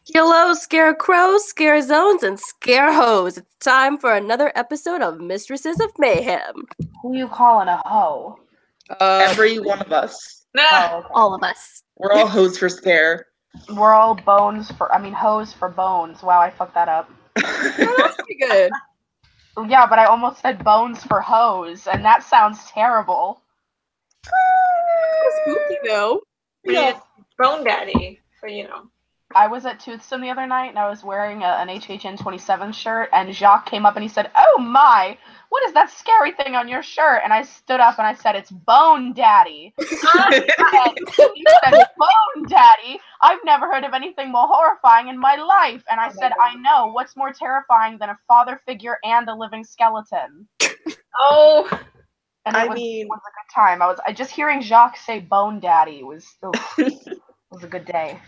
Hello, Scarecrows, Scarezones, and Scarehoes. It's time for another episode of Mistresses of Mayhem. Who you calling a hoe? Every one of us. Oh, okay. All of us. We're all hoes for Scare. We're all hoes for bones. Wow, I fucked that up. Oh, that's pretty good. Yeah, but I almost said bones for hoes, and that sounds terrible. Spooky, though. Yeah. Bone Daddy, for I was at Toothsome the other night, and I was wearing an HHN 27 shirt, and Jacques came up and he said, "Oh my, what is that scary thing on your shirt?" And I stood up and I said, "It's Bone Daddy." He said, "Bone Daddy? I've never heard of anything more horrifying in my life." And I said, "I know. What's more terrifying than a father figure and a living skeleton?" Oh. And it was a good time. I just hearing Jacques say "Bone Daddy" was a good day.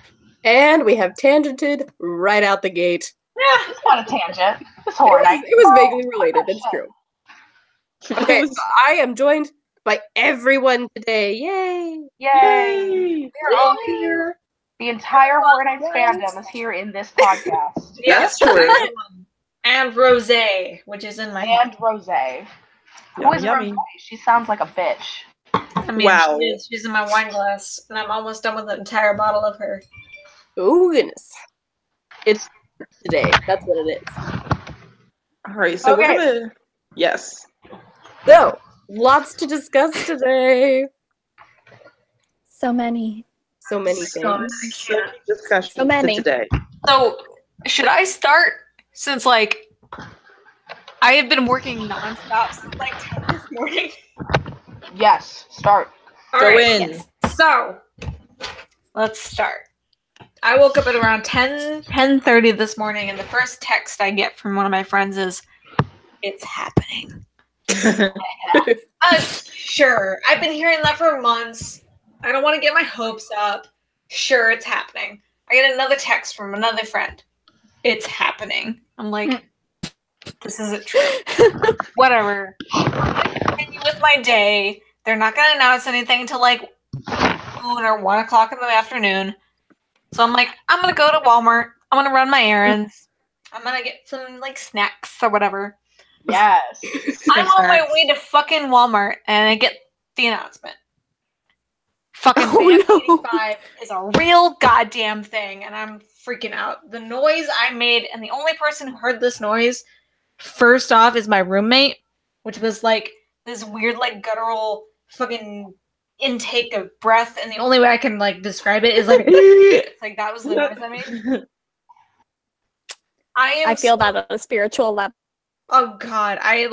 And we have tangented right out the gate. Yeah, it's not a tangent. It's horror night. It was vaguely related, that's true. Okay, so I am joined by everyone today. Yay! Yay! They're all here. The entire Horror Nights fandom is here in this podcast. That's true. And Rosé, which is in my And Rosé. Who is Yummy. Rosé? She sounds like a bitch. I mean, Wow. she's in my wine glass, and I'm almost done with the entire bottle of her. Oh, goodness. It's today. That's what it is. Alright, so Okay. we're gonna... Yes. So, lots to discuss today. So many. So many things. Discussion So many. today. So, should I start? Since, I have been working nonstop since, 10 this morning. Yes, start. Go in. Yes. So, let's start. I woke up at around 10:30 this morning, and the first text I get from one of my friends is, "It's happening." Sure. I've been hearing that for months. I don't want to get my hopes up. Sure, it's happening. I get another text from another friend. "It's happening." I'm like, this isn't true. Whatever. I continue with my day. They're not going to announce anything until noon or 1 o'clock in the afternoon. So I'm like, I'm going to go to Walmart. I'm going to run my errands. I'm going to get some snacks or whatever. Yes. I'm on my way to fucking Walmart and I get the announcement. Fucking Band 85 is a real goddamn thing, and I'm freaking out. The noise I made, and the only person who heard this noise, first off, is my roommate, which was this weird, guttural fucking intake of breath, and the only way I can describe it is that was the noise I made. I feel that on a spiritual level. Oh god, I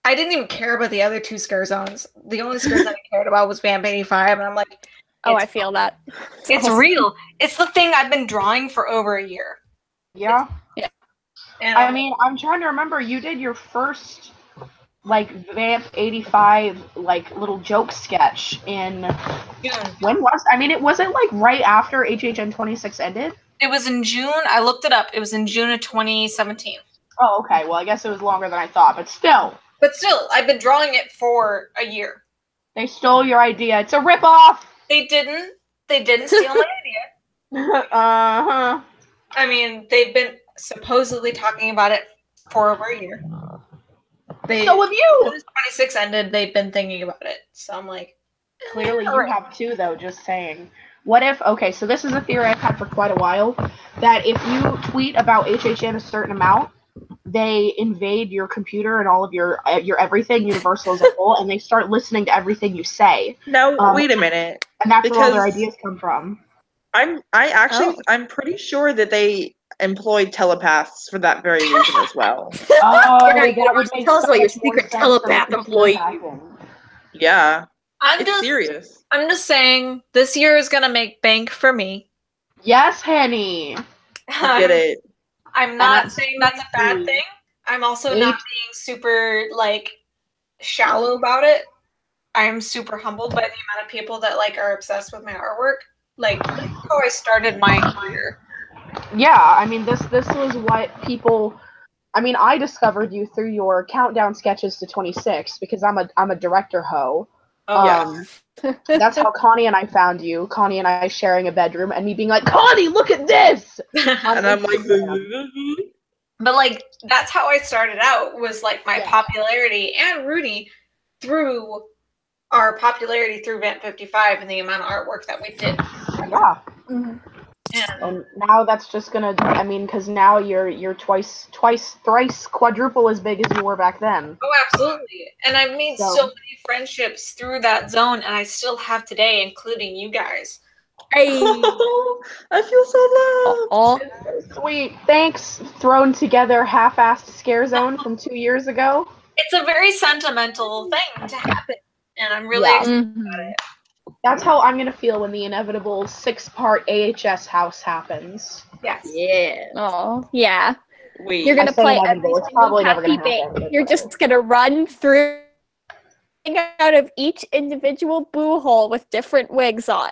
didn't even care about the other two scare zones. The only scare zone I cared about was Vamp 85, and I'm like, Oh, I feel that. it's real. It's the thing I've been drawing for over a year. Yeah. And I mean, I'm trying to remember, you did your first, Vamp 85, little joke sketch in... June. When was... I mean, was it, right after HHN 26 ended? It was in June. I looked it up. It was in June of 2017. Oh, okay. Well, I guess it was longer than I thought, but still. But still, I've been drawing it for a year. They stole your idea. It's a ripoff! They didn't. They didn't steal my idea. Uh-huh. I mean, they've been supposedly talking about it for over a year. So have you! Since 26 ended, they've been thinking about it. So I'm like... Clearly you have too, though, just saying. What if... Okay, so this is a theory I've had for quite a while, that if you tweet about HHN a certain amount, they invade your computer and all of your everything, Universal as a whole, and they start listening to everything you say. No, wait a minute. And that's where all their ideas come from. I'm pretty sure that they employed telepaths for that very reason as well. Oh, that would make Tell us so about your much more secret sense than telepath what employee. happened. Yeah. I'm It's serious. saying this year is going to make bank for me. Yes, Henny. I get it. I'm not saying that's a bad thing. I'm also not being super, shallow about it. I'm super humbled by the amount of people that, are obsessed with my artwork. How I started my career. Yeah, I mean, this was what people... I mean, I discovered you through your countdown sketches to 26, because I'm a director hoe. Oh, That's how Connie and I found you. Connie and I sharing a bedroom, and me being like, Connie, look at this! And I'm like, But like that's how I started out was like my popularity and Rudy through our popularity through Vamp 55 and the amount of artwork that we did. Yeah. And And now that's just gonna, I mean, because now you're twice, thrice, quadruple as big as you were back then. oh, absolutely. And I've made so many friendships through that zone, and I still have today, including you guys. Hey. I feel so loved. Oh, Sweet. Thanks, thrown together half-assed Scare Zone from 2 years ago. It's a very sentimental thing to happen, and I'm really excited about it. That's how I'm gonna feel when the inevitable 6-part AHS house happens. Yes. Yeah. oh, yeah. Wait, You're gonna I say play inevitable, every it's single probably never happy gonna bit. happen, but You're just gonna run through out of each individual boo hole with different wigs on.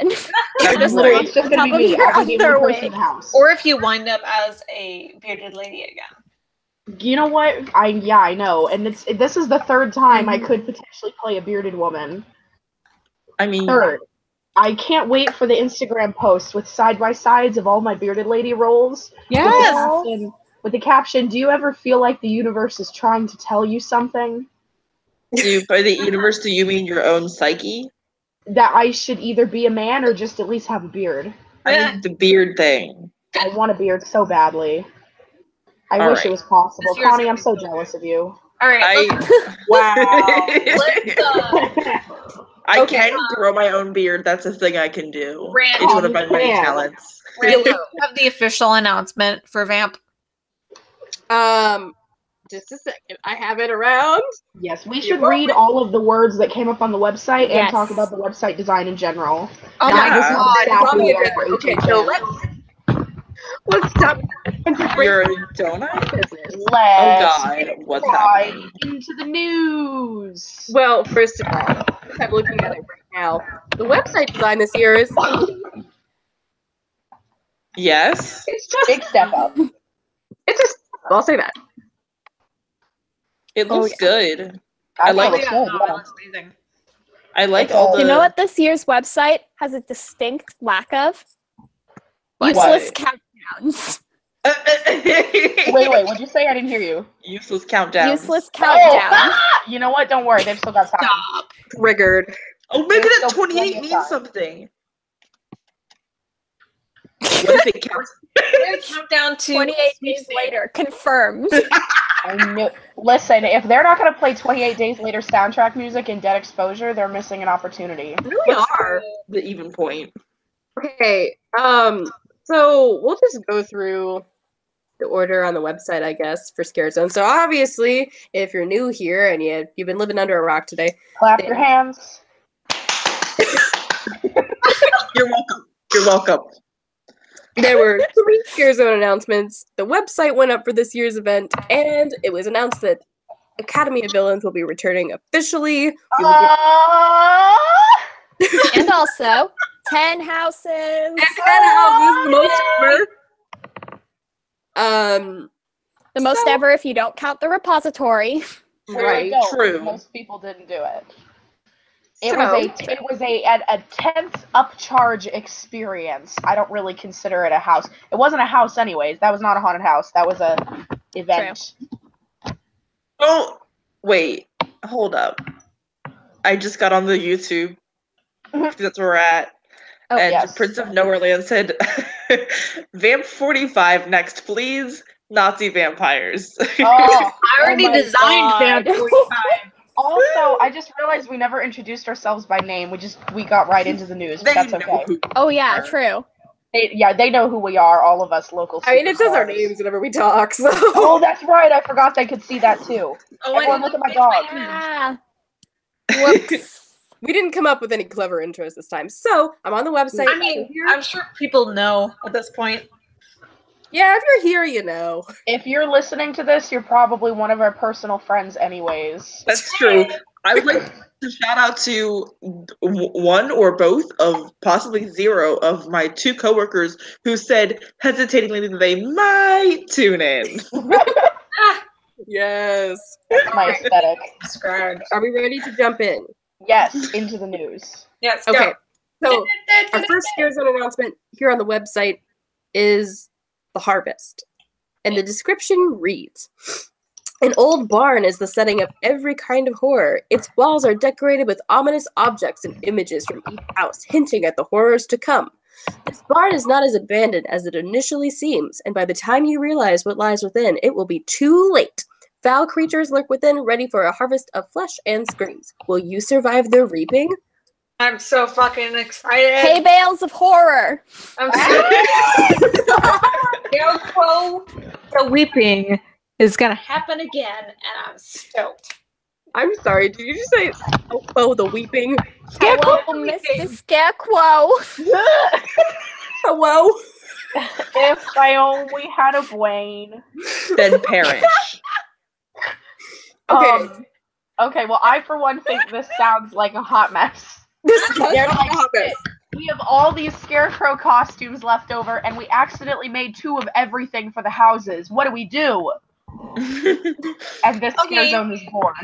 You're just literally, it's just gonna on be me. top I'll of be your the other only person in wig. the house. Or if you wind up as a bearded lady again. You know what? I know, and this is the third time I could potentially play a bearded woman. I mean, Third. I can't wait for the Instagram post with side-by-sides of all my bearded lady roles. Yes. With the caption, do you ever feel like the universe is trying to tell you something? by the universe, do you mean your own psyche? That I should either be a man or just at least have a beard. I mean, the beard thing. I want a beard so badly. I All wish it right. was possible. This year's Connie, gonna I'm be so so jealous of you. All right. Wow. I Okay. can grow my own beard. That's a thing I can do. Rand, It's one of my many yeah. talents. Rand, do you have the official announcement for Vamp? Just a second. I have it around. Yes, we should read all of the words that came up on the website and Yes. talk about the website design in general. Oh Yeah. my This is god. the staff Probably we a are good for one. Okay, so HHS. let's stop. You're a donut? Business. Oh Let's god, what's right happening? into the news. Well, first of all, I'm looking at it right now. The website design this year is Yes? it's just Big step up. it's just I'll say that. It looks good. I like like it. it. No, it looks amazing. I like It's all the... You know what this year's website has a distinct lack of? What? Useless countdowns. Wait, what'd you say? I didn't hear you. Useless countdown. Useless countdowns. You know what? Don't worry. They've still got time. Stop. Triggered. Oh, maybe There's that still 28 plenty of means time. something. What if it counts? We're gonna count down to 28 days later. Confirmed. I knew. Listen, if they're not going to play 28 Days Later soundtrack music in Dead Exposure, they're missing an opportunity. Really are. The even point. Okay. So we'll just go through the order on the website, I guess, for Scarezones. So obviously, if you're new here and you've been living under a rock today, Clap your hands. You're welcome. You're welcome. there were 3 Scarezone announcements. The website went up for this year's event, and it was announced that Academy of Villains will be returning officially. We will get- And also, 10 houses. and 10 houses, the most ever. The most So- ever if you don't count the repository. Right, No, true. Most people didn't do it. It So- was a 10th upcharge experience. I don't really consider it a house. It wasn't a house anyways. That was not a haunted house. That was a event. Oh, wait. Hold up. I just got on the YouTube. That's where we're at. Oh, and yes. Prince of Nowhere Land said, Vamp 45 next, please. Nazi vampires. Oh, I already my designed God. Vamp 45. also, I just realized we never introduced ourselves by name. We got right into the news, but They that's know okay. who- Oh, yeah, true. They know who we are, all of us local I mean, it says our superstars. names whenever we talk, so. Oh, that's right. I forgot they could see that too. Oh, Everyone look at my dog. Yeah. Whoops. We didn't come up with any clever intros this time. So, I'm on the website. I mean, I'm sure people know at this point. Yeah, if you're here, you know. If you're listening to this, you're probably one of our personal friends anyways. That's true. I would like to shout out to one or both of possibly 0 of my 2 coworkers who said hesitatingly that they might tune in. Yes. That's my aesthetic. Described. Are we ready to jump in? Yes, into the news. Yes. Okay. Go. So our first Scare Zone announcement here on the website is the harvest. And the description reads, an old barn is the setting of every kind of horror. Its walls are decorated with ominous objects and images from each house, hinting at the horrors to come. This barn is not as abandoned as it initially seems, and by the time you realize what lies within, it will be too late. Foul creatures lurk within, ready for a harvest of flesh and screams. Will you survive the reaping? I'm so fucking excited. Hay bales of horror. I'm so Scarecrow, the weeping is gonna happen again, and I'm stoked. I'm sorry, did you just say, oh, the weeping? Hello, Mr. Scarecrow. Hello? If I only had a brain. Then perish. Okay. Okay, well, I for one think this sounds like a hot mess. This is They're not like, a hot mess. we have all these scarecrow costumes left over, and we accidentally made 2 of everything for the houses. What do we do? And this Scare Zone is born.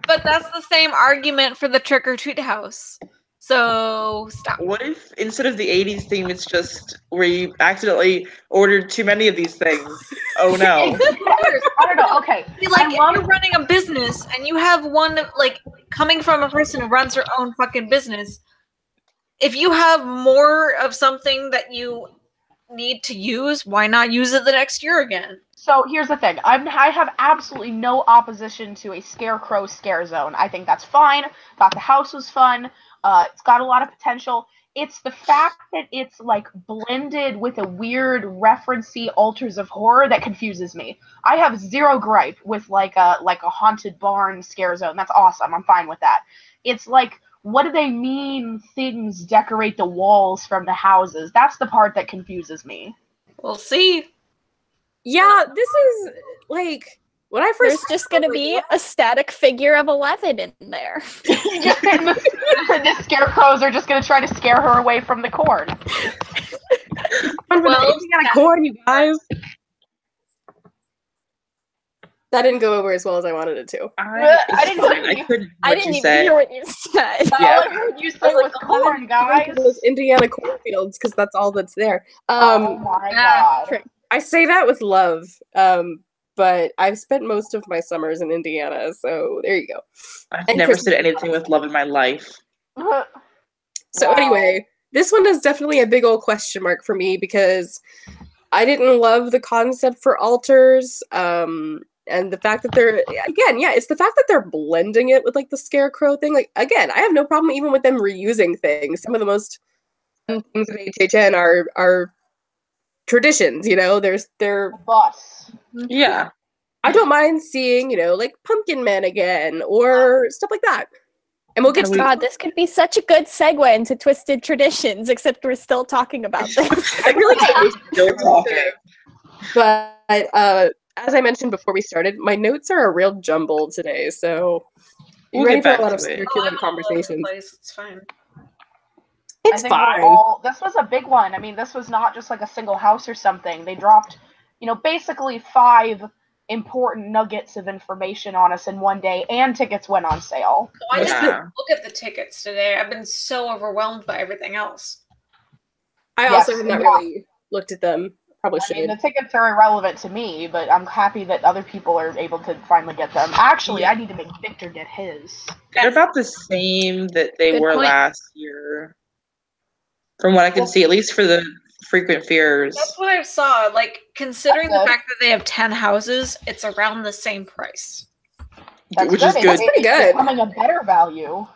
But that's the same argument for the trick-or-treat house. So, stop. What if instead of the 80s theme, it's just where you accidentally ordered too many of these things? Oh no. I don't know, okay. Like, if you're running a business, and you have one, like, coming from a person who runs her own fucking business, if you have more of something that you need to use, why not use it the next year again? So here's the thing. I have absolutely no opposition to a Scarecrow Scare Zone. I think that's fine. Thought the house was fun. It's got a lot of potential. It's the fact that it's like blended with a weird referencey altars of horror that confuses me. I have zero gripe with like a haunted barn Scare Zone. That's awesome. I'm fine with that. It's like, what do they mean things decorate the walls from the houses? That's the part that confuses me. We'll see. Yeah, this is like when I first. There's just gonna be a static figure of 11 in there. The scarecrows are just gonna try to scare her away from the corn. Well, corn, you guys. That didn't go over as well as I wanted it to. I didn't I didn't even hear what you said. All I heard you say was corn, guys. Those Indiana cornfields, because that's all that's there. Oh my god. I say that with love, but I've spent most of my summers in Indiana, so there you go. I've never said anything with love in my life. So anyway, this one is definitely a big old question mark for me because I didn't love the concept for altars, and the fact that they're, again, yeah, it's the fact that they're blending it with like the scarecrow thing. Like, again, I have no problem even with them reusing things. Some of the most fun things in HHN are traditions, you know, they're bus. Yeah. I don't mind seeing, you know, like Pumpkin Man again or stuff like that. And we'll get to God, this could be such a good segue into Twisted Traditions, except we're still talking about this. I really think we're Still talking. But as I mentioned before we started, my notes are a real jumble today, so We'll ready get for a lot back of to it. circular conversations. It's fine. It's I think fine. this was a big one. I mean, this was not just like a single house or something. They dropped, you know, basically 5 important nuggets of information on us in one day, and tickets went on sale. Oh, I didn't look at the tickets today. I've been so overwhelmed by everything else. I also have not really looked at them. Probably should. I mean, the tickets are irrelevant to me, but I'm happy that other people are able to finally get them. Actually, I need to make Victor get his. They're about the same that they Good were point. last year. From what I can see, at least for the frequent fears. That's what I saw. Like, considering That's the good. fact that they have 10 houses, it's around the same price. Which is good. That's pretty good. It's becoming a better value.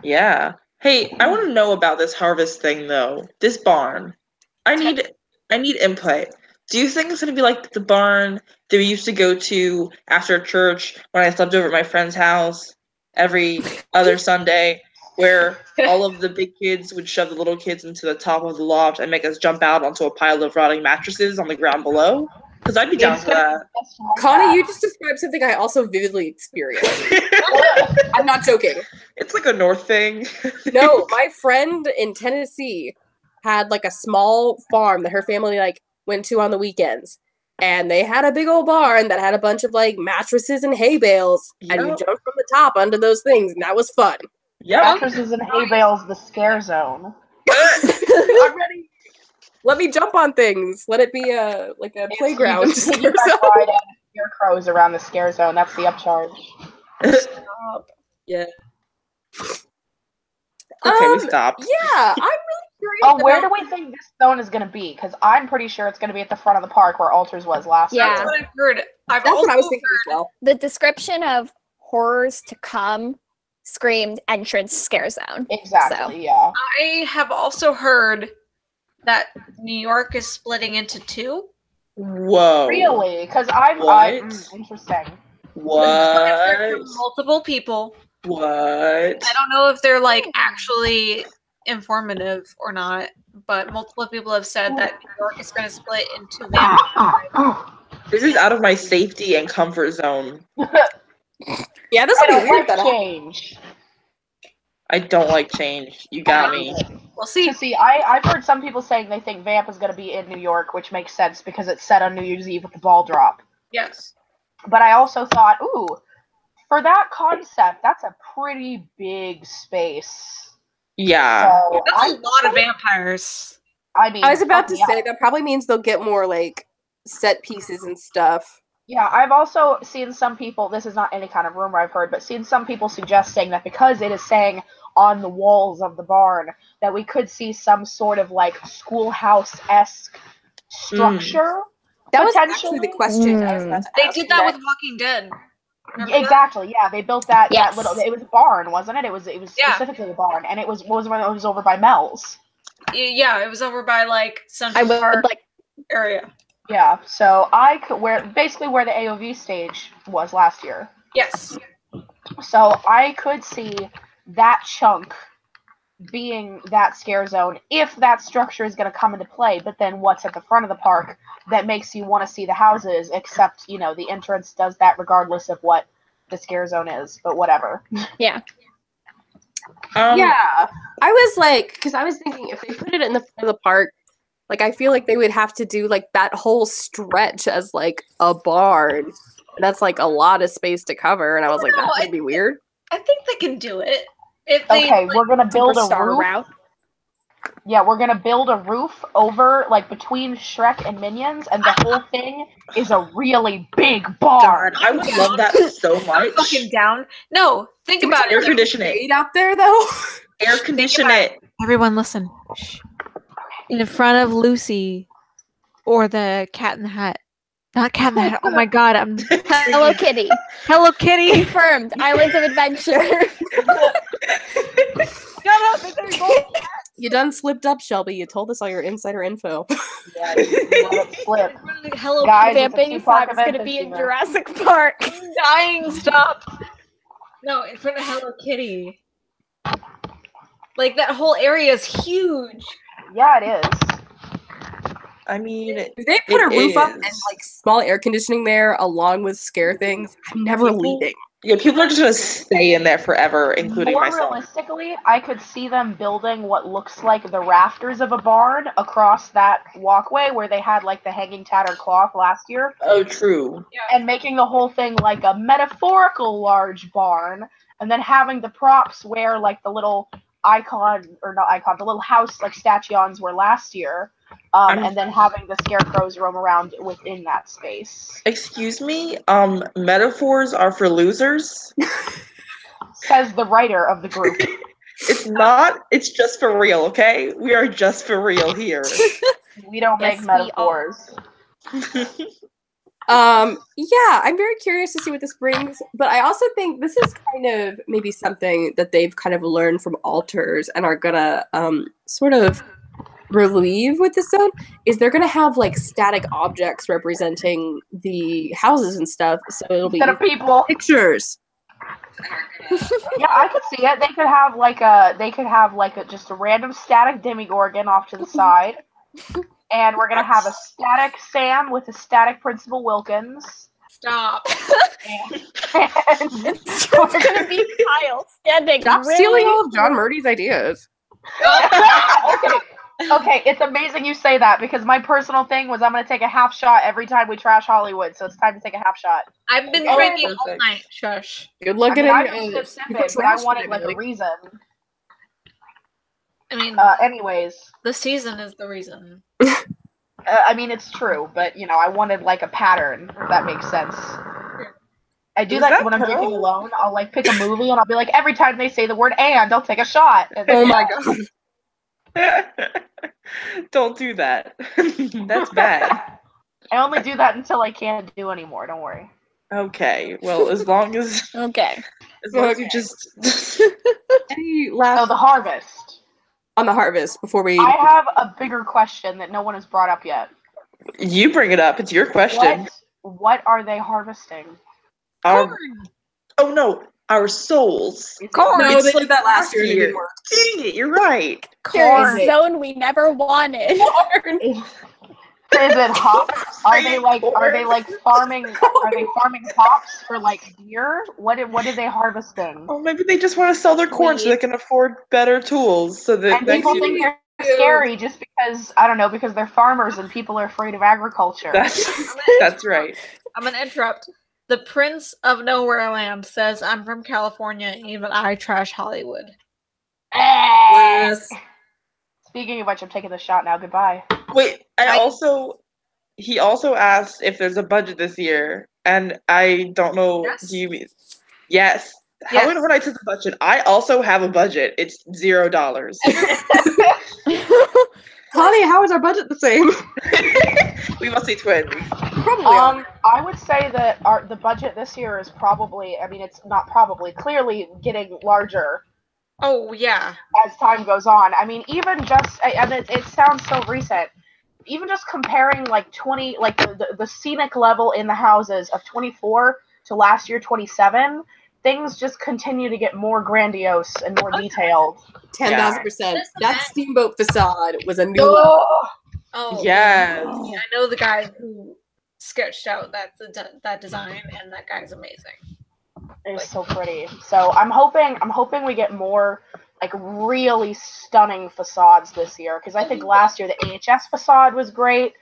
Yeah. Hey, I want to know about this harvest thing though. This barn. I need input. Do you think it's gonna be like the barn that we used to go to after church when I slept over at my friend's house every other Sunday, where all of the big kids would shove the little kids into the top of the loft and make us jump out onto a pile of rotting mattresses on the ground below? Because I'd be down for that. Connie, you just described something I also vividly experienced. I'm not joking. It's like a North thing. No, my friend in Tennessee had like a small farm that her family like went to on the weekends. And they had a big old barn that had a bunch of like mattresses and hay bales. And you Yep. jumped from the top onto those things, and that was fun. Yep. Mattresses and hay bales, the scare zone. I'm ready. Let me jump on things. Let it be a playground. You just piggyback ride out of Scarecrows around the scare zone. That's the upcharge. Yeah. Okay, we stopped. Yeah, I'm really curious. Oh, where do we think this zone is going to be? Because I'm pretty sure it's going to be at the front of the park where Altars was last year. That's what I've heard. That's what I was thinking as well. The description of horrors to come screamed entrance scare zone. Exactly, yeah. I have also heard that New York is splitting into 2. Whoa. Really? Because interesting. What? Multiple people. What? I don't know if they're like actually informative or not, but multiple people have said that New York is going to split into vampire. This is out of my safety and comfort zone. Yeah, this will be weird. That change. I don't like change. You got me. We'll see. See, I've heard some people saying they think Vamp is going to be in New York, which makes sense because it's set on New Year's Eve with the ball drop. Yes. But I also thought, ooh, for that concept, that's a pretty big space. Yeah. So That's a lot of vampires. I mean, I was about to say that probably means they'll get more like set pieces and stuff. Yeah, I've also seen some people, this is not any kind of rumor I've heard, but seen some people suggesting that because it is saying on the walls of the barn that we could see some sort of like schoolhouse-esque structure. That was actually the question I was about to They ask. did that with Walking Dead. Remember Exactly, yeah. They built that, Yes. that little, it was a barn, wasn't it? It was Yeah. specifically a barn, and it was when it was over by Mel's. Yeah, it was over by like I Central would Park like Yeah, area. so I could basically where the AOV stage was last year. Yes. So I could see that chunk being that scare zone if that structure is going to come into play. But then what's at the front of the park that makes you want to see the houses? Except the entrance does that regardless of what the scare zone is. But whatever. yeah. Yeah, I was like, because I was thinking if they put it in the front of the park, like I feel like they would have to do like that whole stretch as like a barn. And that's like a lot of space to cover, and I was like, that would be weird. I think they can do it. If they, Okay, we're gonna build a Superstar roof. route. Yeah, we're gonna build a roof over like between Shrek and Minions, and the whole thing is a really big barn. God, I would love that so much. fucking down. No, think about Air it. condition it. Shade out there though. Air condition it. Everyone listen. Shh. In front of Lucy or the Cat in the Hat. Not Cat in the Hat. Oh my god, I'm Hello Kitty. Hello Kitty. Confirmed. Islands of Adventure. You done slipped up, Shelby. You told us all your insider info. Yeah, you let it slip. Hello, Guys, it's a Vamping two-part 5 is going to event be this in year. Jurassic Park. I'm dying. Stop. No, in front of Hello Kitty. Like that whole area is huge. Yeah, it is. I mean, If they put a roof up and is. like small air conditioning there along with scare things, I'm never leaving. Yeah, people are just gonna stay in there forever, including More myself. realistically, I could see them building what looks like the rafters of a barn across that walkway where they had like the hanging tattered cloth last year, Oh, true. and making the whole thing like a metaphorical large barn, and then having the props where like the little the little house like statuons were last year, and then having the scarecrows roam around within that space. Excuse me. Metaphors are for losers. Says the writer of the group. It's not. It's just for real. Okay, we are just for real here. We don't Yes, make we metaphors. Yeah, I'm very curious to see what this brings, but I also think this is kind of maybe something that they've kind of learned from altars and are gonna sort of relieve with this zone, is they're gonna have like static objects representing the houses and stuff, so it'll be Instead of people. pictures. Yeah, I could see it. They could have just a random static Demigorgon off to the side. And we're gonna have a static Sam with a static Principal Wilkins. Stop. And It's just going to be Kyle standing. Stop really stealing all of John Murdy's ideas. okay. Okay, it's amazing you say that because my personal thing was I'm gonna take a half shot every time we trash Hollywood, so it's time to take a half shot. I've been Oh, drinking all perfect. night. Shush. Good I luck mean, getting I was just super sipping, but I trashed wanted today, like a Billy. reason. I mean, Anyways, the season is the reason. I mean it's true, but you know, I wanted like a pattern, if that makes sense. I do Is that that when I'm drinking Pearl? alone. I'll like pick a movie and I'll be like, every time they say the word "and," I'll take a shot. And Oh my god. Don't do that. That's bad. I only do that until I can't do anymore. Don't worry. Okay. Well, as long as Okay. you just Any So last the harvest. on the harvest before we? I have a bigger question that no one has brought up yet. you bring it up. It's your question. What are they harvesting? Our, oh no, our souls. Corn. No, It's they like did that last year. last And it year. didn't work. Dang it, you're right. There's a zone we never wanted. Is it hops? Are they like farming? Are they farming hops for like beer? What are they harvesting? Oh, maybe they just want to sell their corn so they can afford better tools. So that And next people year, think they're scary just because I don't know because they're farmers and people are afraid of agriculture. that's right. I'm gonna interrupt. The Prince of Nowhere Land says, "I'm from California, and even I trash Hollywood." Yes. Speaking of which, I'm taking the shot now. Goodbye. Wait, he also asked if there's a budget this year, and I don't know. Yes. Do you mean yes? Yes. How when I took the budget, I also have a budget. It's $0. Honey, how is our budget the same? We must be twins. Probably. Are. I would say that the budget this year is probably. I mean, it's not probably. Clearly, getting larger. Oh yeah. As time goes on. I mean, even just, and it sounds so recent, even just comparing like 20, like the scenic level in the houses of 24 to last year 27, things just continue to get more grandiose and more detailed. 10,000%. That steamboat facade was a new level. Oh yes. I know the guy who sketched out that design, and that guy's amazing. It's so pretty. So I'm hoping we get more like really stunning facades this year because I think last year the AHS facade was great.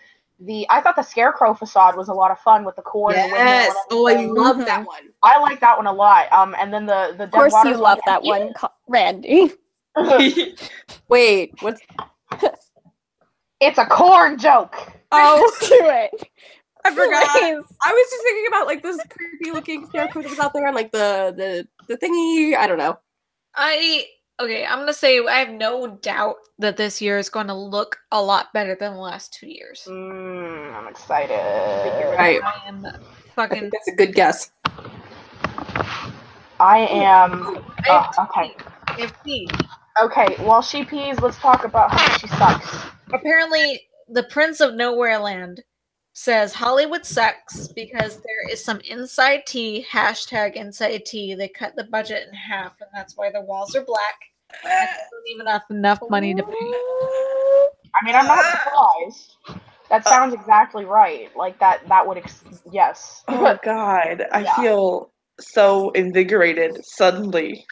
I thought the Scarecrow facade was a lot of fun with the cord and the windmill. Yes. And Oh, I everything. love that one. I like that one a lot. And then the Of course, Dead you Waters love that one, Randy. Wait, what's? It's a corn joke. Oh, do it. I forgot. Please. I was just thinking about like this creepy looking scarecrow that was out there on like the thingy. I don't know. I'm gonna say I have no doubt that this year is going to look a lot better than the last 2 years. I'm excited. You're right. I am I fucking. think that's a good guess. I am. Okay. If he. Okay. While she pees, let's talk about how much she sucks. Apparently, the Prince of Nowhere Land says Hollywood sucks because there is some inside tea, #inside tea. They cut the budget in half, and that's why the walls are black. And they don't even have enough money to pay. I mean, I'm not surprised. That sounds exactly right. Like that would, yes. Oh God, I feel so invigorated suddenly.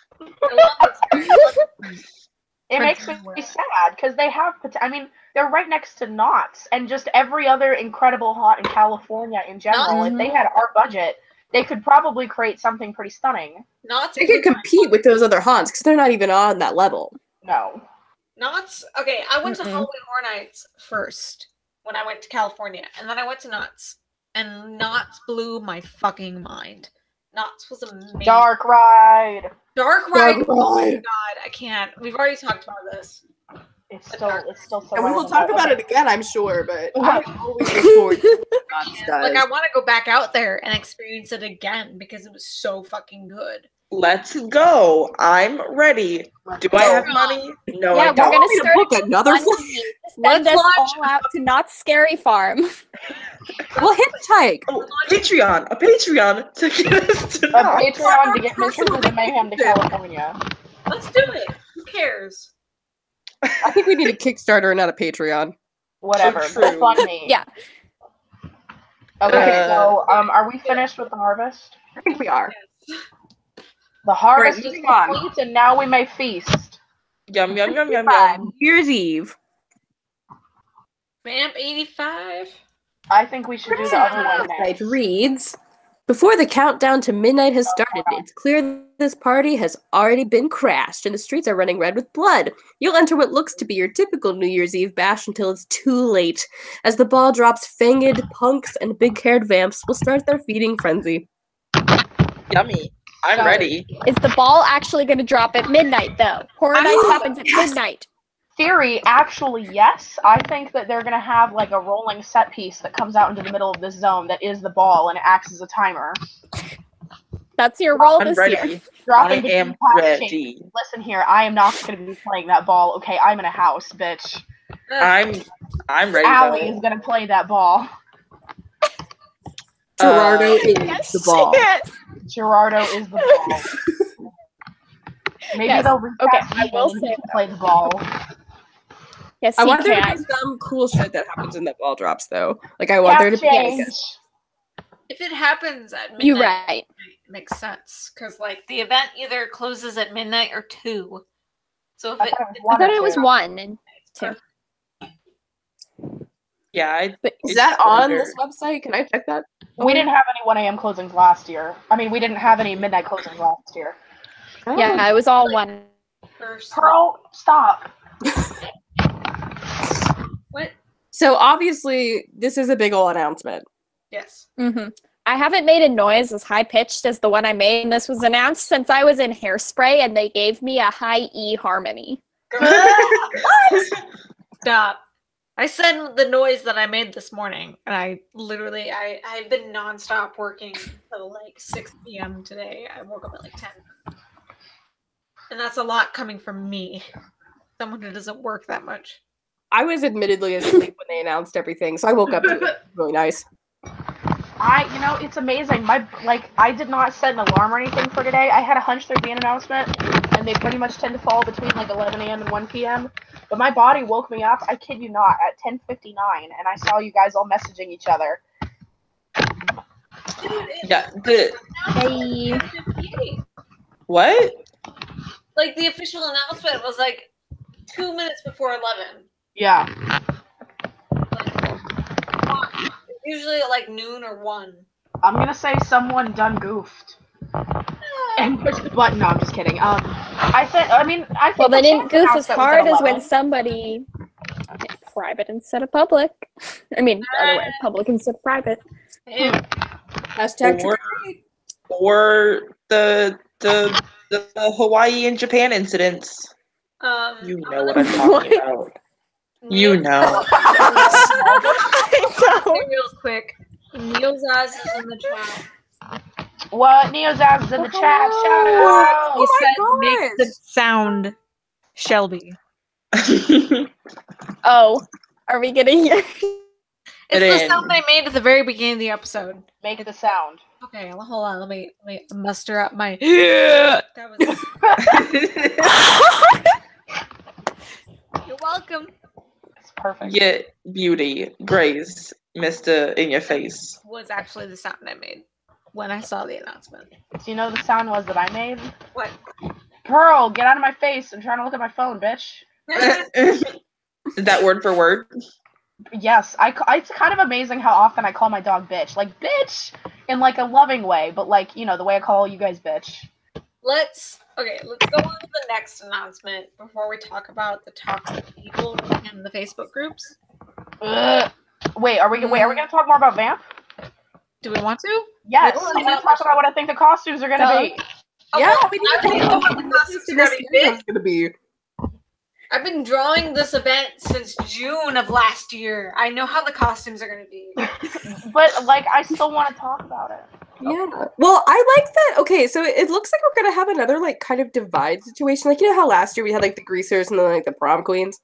It makes me sad because they have. I mean, they're right next to Knott's and just every other incredible haunt in California in general. If they had our budget, they could probably create something pretty stunning. Knott's. They could compete with those other haunts because they're not even on that level. No. Knott's. Okay, I went to Halloween Horror Nights first when I went to California, and then I went to Knott's, and Knott's blew my fucking mind. Knott's was amazing. Dark Ride. Dark Ride. Dark Oh Ride. God, I can't. We've already talked about this. It's still so. And we will relevant. talk about it again, I'm sure. But I always look forward to what Knott's does. Like, I want to go back out there and experience it again because it was so fucking good. Let's go. I'm ready. Do I have money? No, I Yeah, don't. we're gonna to start book another a flight. GoFundMe to send us all out to Not Scary Farm. We'll hitchhike. Oh, a Patreon to get us to A Knott's. Patreon to get Mistresses of Mayhem to California. Let's do it. Who cares? I think we need a Kickstarter, not a Patreon. Whatever. True. GoFundMe. Yeah. Okay, so are we finished with the harvest? I think we are. The harvest is moving on. complete, and now we may feast. Yum yum yum yum Fine. yum. New Year's Eve. Vamp 85. I think we should do the other one next. It reads, before the countdown to midnight has started, it's clear this party has already been crashed and the streets are running red with blood. You'll enter what looks to be your typical New Year's Eve bash until it's too late. As the ball drops, fanged punks and big-haired vamps will start their feeding frenzy. Yummy. I'm ready. Is the ball actually going to drop at midnight, though? Horror Nights happens at midnight. Theory, actually, yes. I think that they're gonna have like a rolling set piece that comes out into the middle of this zone that is the ball and it acts as a timer. That's your role I'm this ready. year. Drop I into am the ready. Listen here, I am not gonna be playing that ball. Okay, I'm in a house, bitch. I'm ready. Allie though. is gonna play that ball. Gerardo is Yes, the ball. yes. Gerardo is the ball. Maybe Yes. they'll Okay, recast I will Ethan say to play the ball. Yes, I he want there to can. be some cool shit that happens in that ball drops, though. Like, I want there to be Change. If it happens at midnight, You're right. it makes sense. Because, like, the event either closes at midnight or 2. So if I it, thought it was I one thought or it was two. 1 and 2. Yeah, But Is It's that on older. this website? Can I check that? We didn't have any 1 a.m. closings last year. I mean, we didn't have any midnight closings last year. yeah, it was all 1. first. Pearl, stop. What? So obviously, this is a big ol' announcement. Yes. Mm-hmm. I haven't made a noise as high-pitched as the one I made when this was announced since I was in Hairspray and they gave me a high E harmony. Stop. I said the noise that I made this morning, and I've been nonstop working until like 6 p.m. today. I woke up at like 10. And that's a lot coming from me. Someone who doesn't work that much. I was admittedly asleep when they announced everything, so I woke up to it. Really nice. It's amazing. I did not set an alarm or anything for today. I had a hunch there'd be an announcement, and they pretty much tend to fall between like 11 a.m. and 1 p.m. But my body woke me up, I kid you not, at 10:59, and I saw you guys all messaging each other. Yeah. Hey. What? Like, the official announcement was like 2 minutes before 11. Yeah. Usually at like noon or 1. I'm gonna say someone done goofed. And pushed the button. No, I'm just kidding. I think Well, they the didn't goof as announcement was at hard as when 11. somebody did private instead of public. I mean, other way, public instead of private. Hashtag Or the Hawaii and Japan incidents. You know what I'm talking about. You know. Real quick. Neozaz is in the chat. What? Neozaz is in the chat. Shout out. He said, make the sound, Shelby. Oh, are we gonna hear? It's It the is. sound I made at the very beginning of the episode. Make the sound. Okay, hold on. Let me muster up my. Yeah. That was. You're welcome. It's perfect. Yeah, beauty, grace, Mr. in your face. Was actually the sound I made when I saw the announcement. Do you know the sound was that I made? What? Pearl, get out of my face. I'm trying to look at my phone, bitch. Is that word for word? Yes, it's kind of amazing how often I call my dog bitch. Like, bitch in, like, a loving way, but, like, you know, the way I call you guys bitch. Let's go on to the next announcement before we talk about the toxic people in the Facebook groups. Wait, are we gonna talk more about Vamp? Do we want to? Yes, Well, I'm gonna talk about what I think the costumes are gonna be. Yeah, Okay, we need I to think talk about about the what costumes this are gonna be. is gonna be. I've been drawing this event since June of last year. I know how the costumes are going to be. But, like, I still want to talk about it. Yeah. Well, I like that. Okay, so it looks like we're gonna have another like kind of divide situation. Like, you know how last year we had like the greasers and then like the prom queens?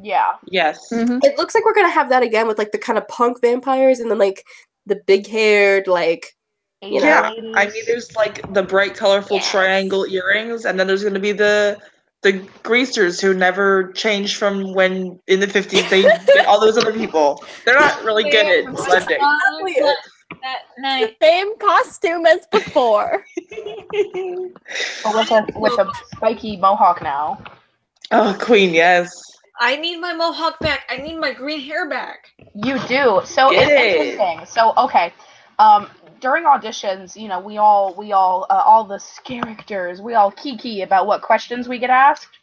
Yeah. Yes. It looks like we're gonna have that again with like the kind of punk vampires and then like the big haired like you know. Yeah, I mean, there's like the bright, colorful triangle earrings, and then there's going to be the greasers who never changed from when in the 50s they did all those other people. They're not really good at blending. That night. Same costume as before. But with a spiky mohawk now. Oh, Queen, yes. I need my mohawk back. I need my green hair back. You do. So Get it's it. interesting. So okay, during auditions, you know, we all the characters, we all kiki about what questions we get asked,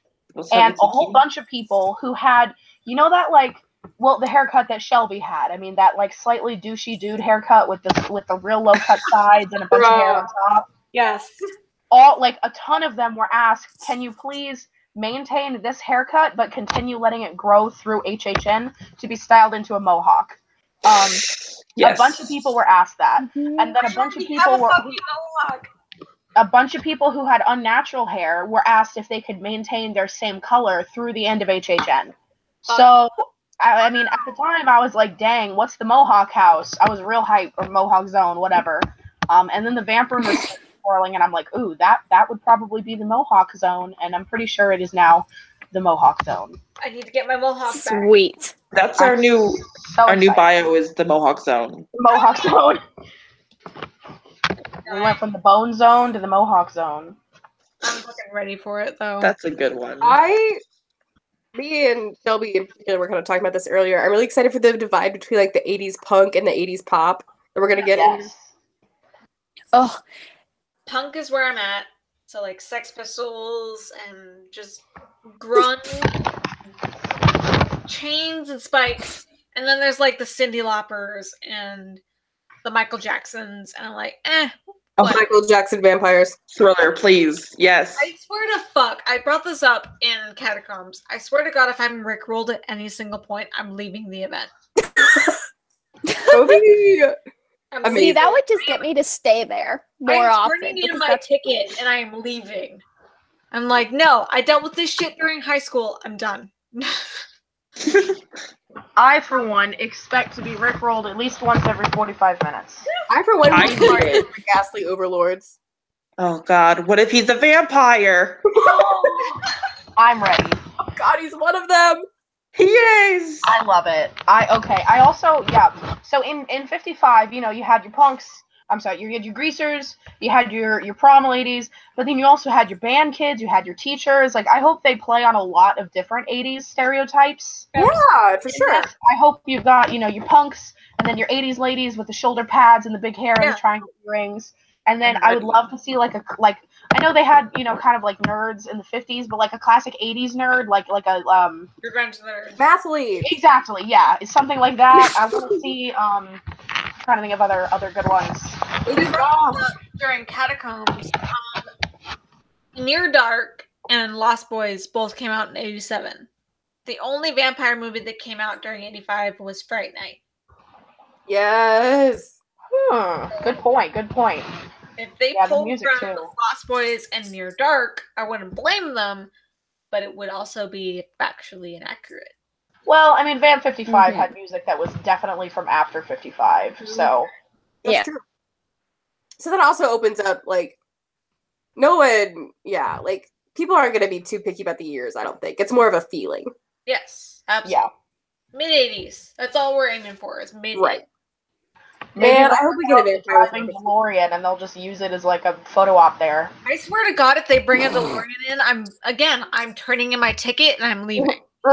and a whole bunch of people who had, you know, that like, well, the haircut that Shelby had. I mean, that like slightly douchey dude haircut with the real low cut sides and a bunch of hair on top. Yes. All like a ton of them were asked, can you please maintain this haircut but continue letting it grow through HHN to be styled into a mohawk? Yes. A bunch of people were asked that, and then a bunch of people were a bunch of people who had unnatural hair were asked if they could maintain their same color through the end of HHN. So I mean, at the time I was like, dang, what's the Mohawk house? I was real hype, or Mohawk zone, whatever. And then the vamp room was swirling, and I'm like, ooh, that would probably be the Mohawk zone, and I'm pretty sure it is now the Mohawk zone. I need to get my mohawk back. Sweet. That's our new bio is the Mohawk Zone. Mohawk zone. We went from the Bone Zone to the Mohawk Zone. I'm fucking ready for it, though. That's a good one. Me and Shelby in particular were kind of talking about this earlier. I'm really excited for the divide between like the 80s punk and the 80s pop that we're gonna get in. Oh, Punk is where I'm at. So like Sex Pistols and just grunge, chains and spikes. And then there's like the Cyndi Laupers and the Michael Jacksons, and I'm like, Michael Jackson vampires. Thriller, please. Yes. I swear to fuck, I brought this up in Catacombs. I swear to God, if I'm rickrolled at any single point, I'm leaving the event. See, that would just get me to stay there more often. I'm turning in my ticket and I'm leaving. I'm like, no, I dealt with this shit during high school. I'm done. I, for one, expect to be rickrolled at least once every 45 minutes. I, for one, would be part of the ghastly overlords. Oh, God. What if he's a vampire? I'm ready. Oh, God, he's one of them. He is. I love it. I also, yeah. So in 55, you know, you had your punks. I'm sorry, you had your greasers, you had your prom ladies, but then you also had your band kids, you had your teachers. Like, I hope they play on a lot of different 80s stereotypes. Yeah, for sure. I hope you've got, you know, your punks, and then your 80s ladies with the shoulder pads and the big hair and the triangle earrings. And then I would love to see I know they had, you know, kind of like nerds in the 50s, but like a classic 80s nerd, like a Revenge nerd. Mathlete. Exactly, yeah. It's something like that. I want to see trying to think of other good ones. During Catacombs, Near Dark and Lost Boys both came out in 87. The only vampire movie that came out during 85 was Fright Night. Yes. Good point. If they pulled from Lost Boys and Near Dark, I wouldn't blame them, but it would also be factually inaccurate. Well, I mean, Van 55 had music that was definitely from after 55, so... That's true. So that also opens up, like, no one, like, people aren't going to be too picky about the years, I don't think. It's more of a feeling. Yes, absolutely. Yeah. Mid-80s. That's all we're aiming for, is mid-80s. Right. Man, I hope we get a vampire DeLorean and they'll just use it as like a photo op there. I swear to God, if they bring a DeLorean in, I'm turning in my ticket and I'm leaving. For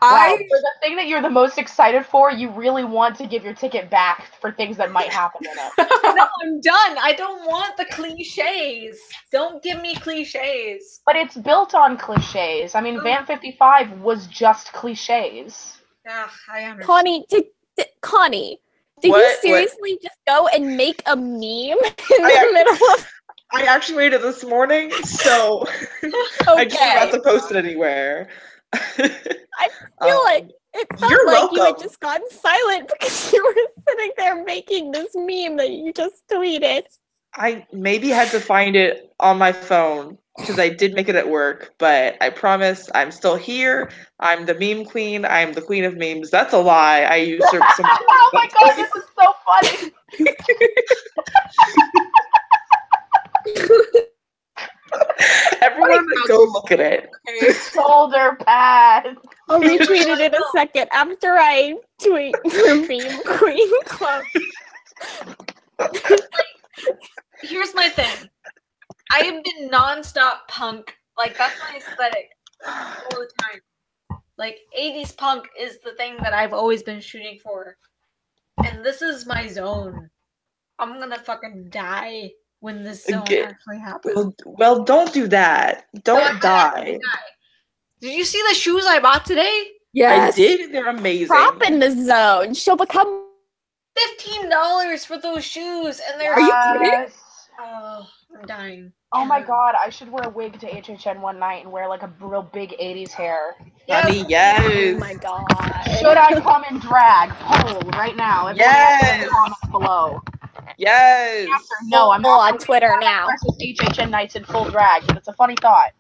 the thing that you're the most excited for, you really want to give your ticket back for things that might happen in it. No, I'm done. I don't want the cliches. Don't give me cliches. But it's built on cliches. I mean, Van 55 was just cliches. Yeah, I understand. Connie, did you seriously just go and make a meme in the middle of... I actually made it this morning, so I just forgot to post it anywhere. I feel like it felt like you had just gotten silent because you were sitting there making this meme that you just tweeted. I maybe had to find it on my phone because I did make it at work, but I promise I'm still here. I'm the meme queen. I'm the queen of memes. That's a lie. I used some. Oh my God, this is so funny. Everyone go look at it. Shoulder pads. I'll retweet it in a second after I tweet the Meme Queen Club. Here's my thing. I have been nonstop punk. Like, that's my aesthetic all the time. Like 80s punk is the thing that I've always been shooting for. And this is my zone. I'm gonna fucking die when this zone actually happens. Well, don't do that. Don't die. Did you see the shoes I bought today? Yes. I did. They're amazing. Prop in the zone. She'll become $15 for those shoes, and they're. Are you kidding? Oh, I'm dying. Oh my god, I should wear a wig to HHN one night and wear like a real big 80s hair. Honey, yes. Oh my god. Should I come in drag? Poll right now. Everyone Yes. in the comments below. Yes. No, I'm Full not on Twitter now. versus HHN nights in full drag, but it's a funny thought.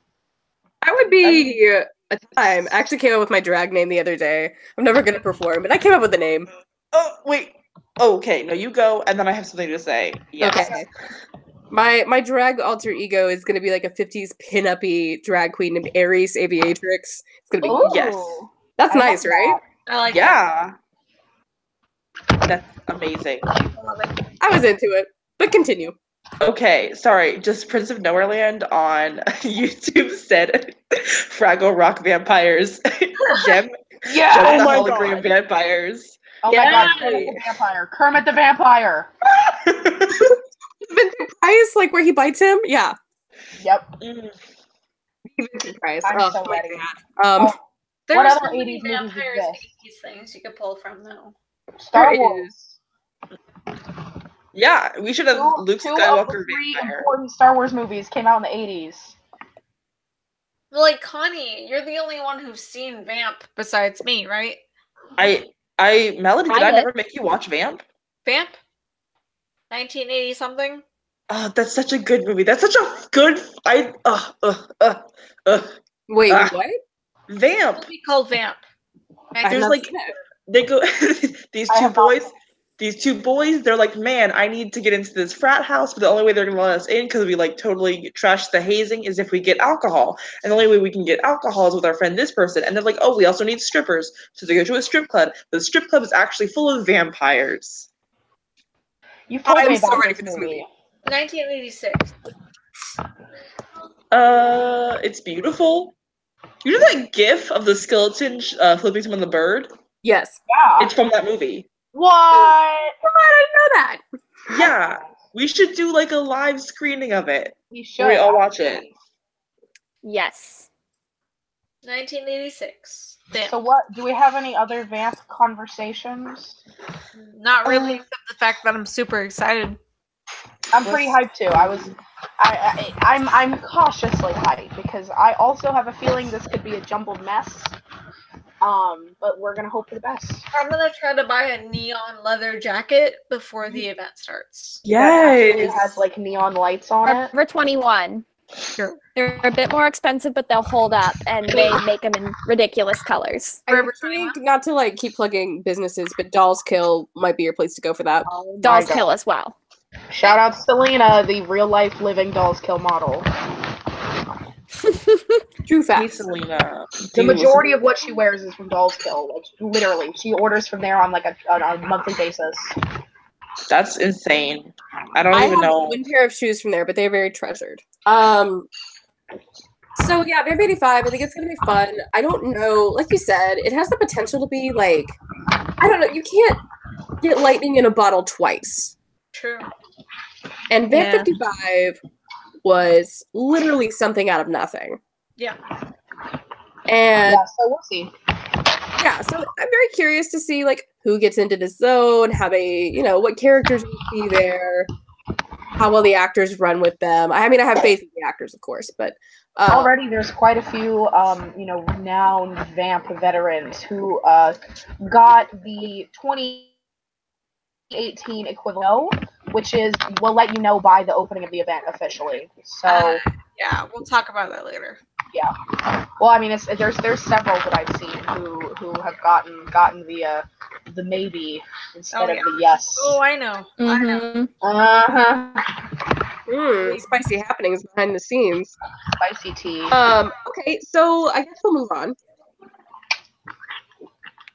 That would be a time. I actually came up with my drag name the other day. I'm never gonna perform, but I came up with the name. Oh, wait. Oh, okay. No, you go, and then I have something to say. Yes. Okay. My drag alter ego is gonna be like a 50s pin-up-y drag queen named Aries Aviatrix. It's gonna be Ooh. Yes. That's I nice, love right? I like Yeah. That's amazing. that. I love it. I was into it. But continue. Okay, sorry. Just Prince of Nowhereland on YouTube said Fraggle Rock vampires. Gem. Yeah! Gem Oh the my hologram God. vampires. Oh my god, Kermit the vampire. Kermit the vampire. Vincent Price, like where he bites him? Yeah. Yep. Vincent Price. I'm Oh, so my ready. God. What There's other so many 80s movies vampires, exist? 80s things you could pull from, though. Star There Wars. Yeah, we should have Luke Two of the Skywalker 3 vampire. important Star Wars movies came out in the 80s. Well, like, Connie, you're the only one who's seen Vamp besides me, right? Melody, did I I did. never make you watch Vamp? Vamp? 1980 something? Oh, that's such a good movie. That's such a good. Wait, Ah. what? Vamp. It'll be called Vamp. I've There's not like seen it. they go these I two have not boys. These two boys, they're like, man, I need to get into this frat house, but the only way they're gonna let us in because we like totally trash the hazing is if we get alcohol. And the only way we can get alcohol is with our friend this person. And they're like, oh, we also need strippers. So they go to a strip club. The strip club is actually full of vampires. You've told I'm me so about ready this for this movie. 1986. It's beautiful. You know that gif of the skeleton flipping someone the bird? Yes. Yeah. It's from that movie. What? I didn't know that. Yeah. We should do like a live screening of it. We Where should. we all watch it. Yes. 1986. Vamp. So what? Do we have any other Vamp conversations? Not really, except the fact that I'm super excited. I'm pretty hyped too. I'm cautiously hyped because I also have a feeling this could be a jumbled mess. But we're gonna hope for the best. I'm gonna try to buy a neon leather jacket before the event starts. It has like neon lights on it. Forever 21. Sure. They're a bit more expensive, but they'll hold up, and they make them in ridiculous colors. I think, not to like keep plugging businesses, but Dolls Kill might be your place to go for that. Oh my Dolls God. Kill as well. Shout out to Selena, the real life living Dolls Kill model. True Hey, facts. Selena. The majority of what she wears is from Dolls Kill. Like literally, she orders from there on like on a monthly basis. That's insane. I don't I even have know. one pair of shoes from there, but they're very treasured. So yeah, Vamp 85, I think it's gonna be fun. I don't know, like you said, it has the potential to be like, I don't know, you can't get lightning in a bottle twice. True. And Vamp Yeah. 55 was literally something out of nothing. Yeah. And Yeah, so we'll see. yeah, so I'm very curious to see like who gets into this zone, how they, what characters will be there, how well the actors run with them. I mean, I have faith in the actors, of course, but Already, there's quite a few, renowned Vamp veterans who got the 2018 equivalent, which is we'll let you know by the opening of the event officially. So, Yeah, we'll talk about that later. well, I mean, there's several that I've seen who have gotten the maybe instead of the yes. Oh, I know. I know. Mhm. spicy happenings behind the scenes. Spicy tea. Okay, so I guess we'll move on.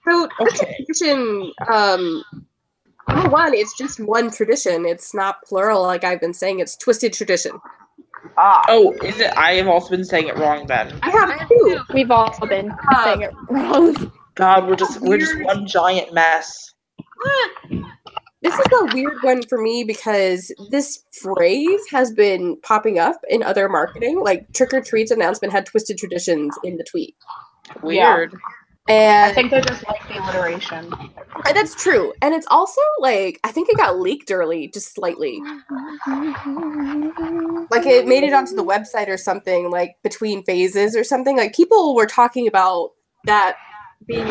So this tradition, number one, it's just one tradition. It's not plural like I've been saying. It's twisted tradition. Ah. Oh, is it? I have also been saying it wrong then. I have two. We've all been saying it wrong. God, we're just one giant mess. This is a weird one for me because this phrase has been popping up in other marketing. Like Trick or Treat's announcement had Twisted Traditions in the tweet. Weird. And I think they just like the alliteration. and that's true. And it's also like, I think it got leaked early, just slightly. Like it made it onto the website or something, like between phases or something. Like people were talking about that being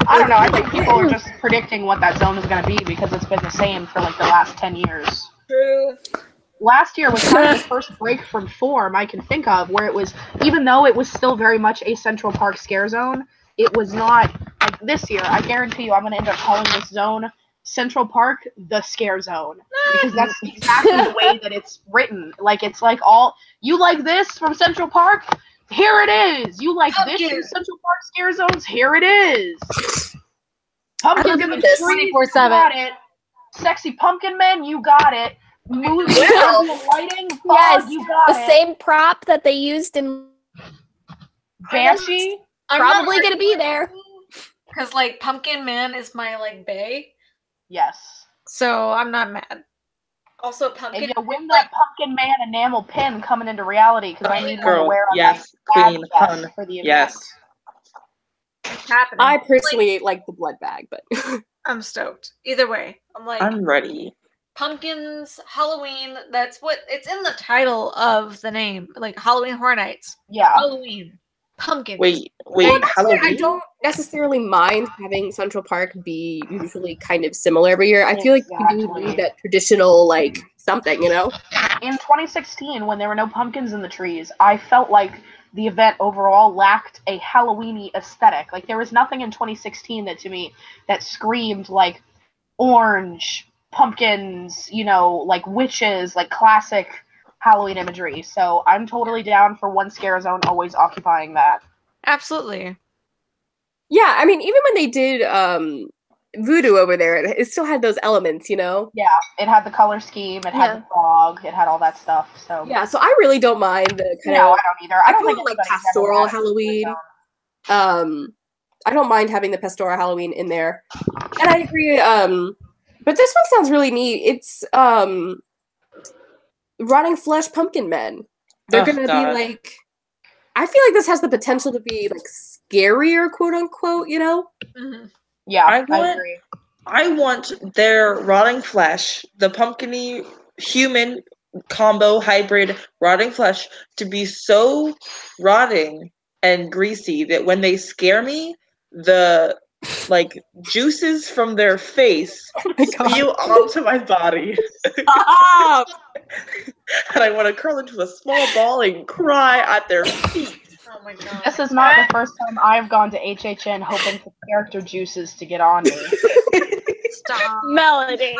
I don't know. I think people are just predicting what that zone is going to be because it's been the same for like the last 10 years. True. Last year was kind of the first break from form I can think of where it was, even though it was still very much a Central Park scare zone, it was not, like this year, I guarantee you I'm going to end up calling this zone Central Park the Scare Zone. Because that's exactly the way that it's written. Like, it's like you like this from Central Park? Here it is! You like this from Central Park Scare Zones? Here it is! Pumpkins in the street, 24/7. got it. Sexy pumpkin men, you got it. Movie lighting, fog, Yes, you got the it. same prop that they used in Banshee, probably gonna be there. Because, like, Pumpkin Man is my, like, bae. yes. So I'm not mad. Also, And Pumpkin... you win that Pumpkin Man enamel pin coming into reality because I need one to Girl, wear on yes, my queen, bag pun, vest for the event. yes. It's happening. I personally like the blood bag, but I'm stoked. Either way, I'm like, I'm ready. pumpkins, Halloween, that's what... It's in the title of the name. Like, Halloween Horror Nights. Yeah. Halloween. Pumpkins. Wait, Well, that's why Halloween? I don't necessarily mind having Central Park be usually kind of similar every year. I feel like we do Exactly. need that traditional, like, something, you know? In 2016, when there were no pumpkins in the trees, I felt like the event overall lacked a Halloween-y aesthetic. Like, there was nothing in 2016 that, to me, that screamed, like, orange, pumpkins, you know, like witches, like classic Halloween imagery. So I'm totally down for one scare zone always occupying that. Absolutely. Yeah, I mean, even when they did Voodoo over there, it still had those elements, you know? Yeah, it had the color scheme, it had the fog, it had all that stuff. So Yeah, so I really don't mind the kind no, of... I don't either. I don't call think it, like, anybody's ever pastoral had a Halloween. zone. I don't mind having the pastoral Halloween in there. And I agree, but this one sounds really neat. It's Rotting Flesh Pumpkin Men. They're gonna be like, I feel like this has the potential to be like scarier, quote unquote, you know? Mm-hmm. Yeah, I I agree. I want their rotting flesh, the pumpkin-y human combo hybrid rotting flesh, to be so rotting and greasy that when they scare me, the like juices from their face spew onto my body. Stop! And I want to curl into a small ball and cry at their feet. Oh my god. This is not the first time I've gone to HHN hoping for character juices to get on me. Stop. Melody.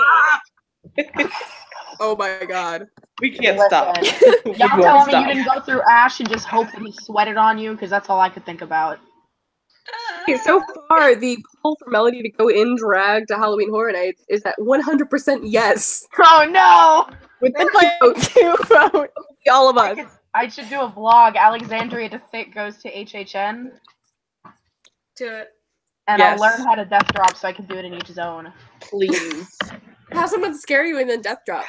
Oh my god. We can't stop. We Y'all won't telling me stop. you didn't go through Ash and just hope that he sweated on you? Because that's all I could think about. Okay, so far, the poll for Melody to go in drag to Halloween Horror Nights is at 100% yes. Oh no! With It's like 2 votes. all of us. I should do a vlog. Alexandria to Thick goes to HHN, Do it. and Yes. I'll learn how to death drop so I can do it in each zone. Please. Have someone scare you and then death drop.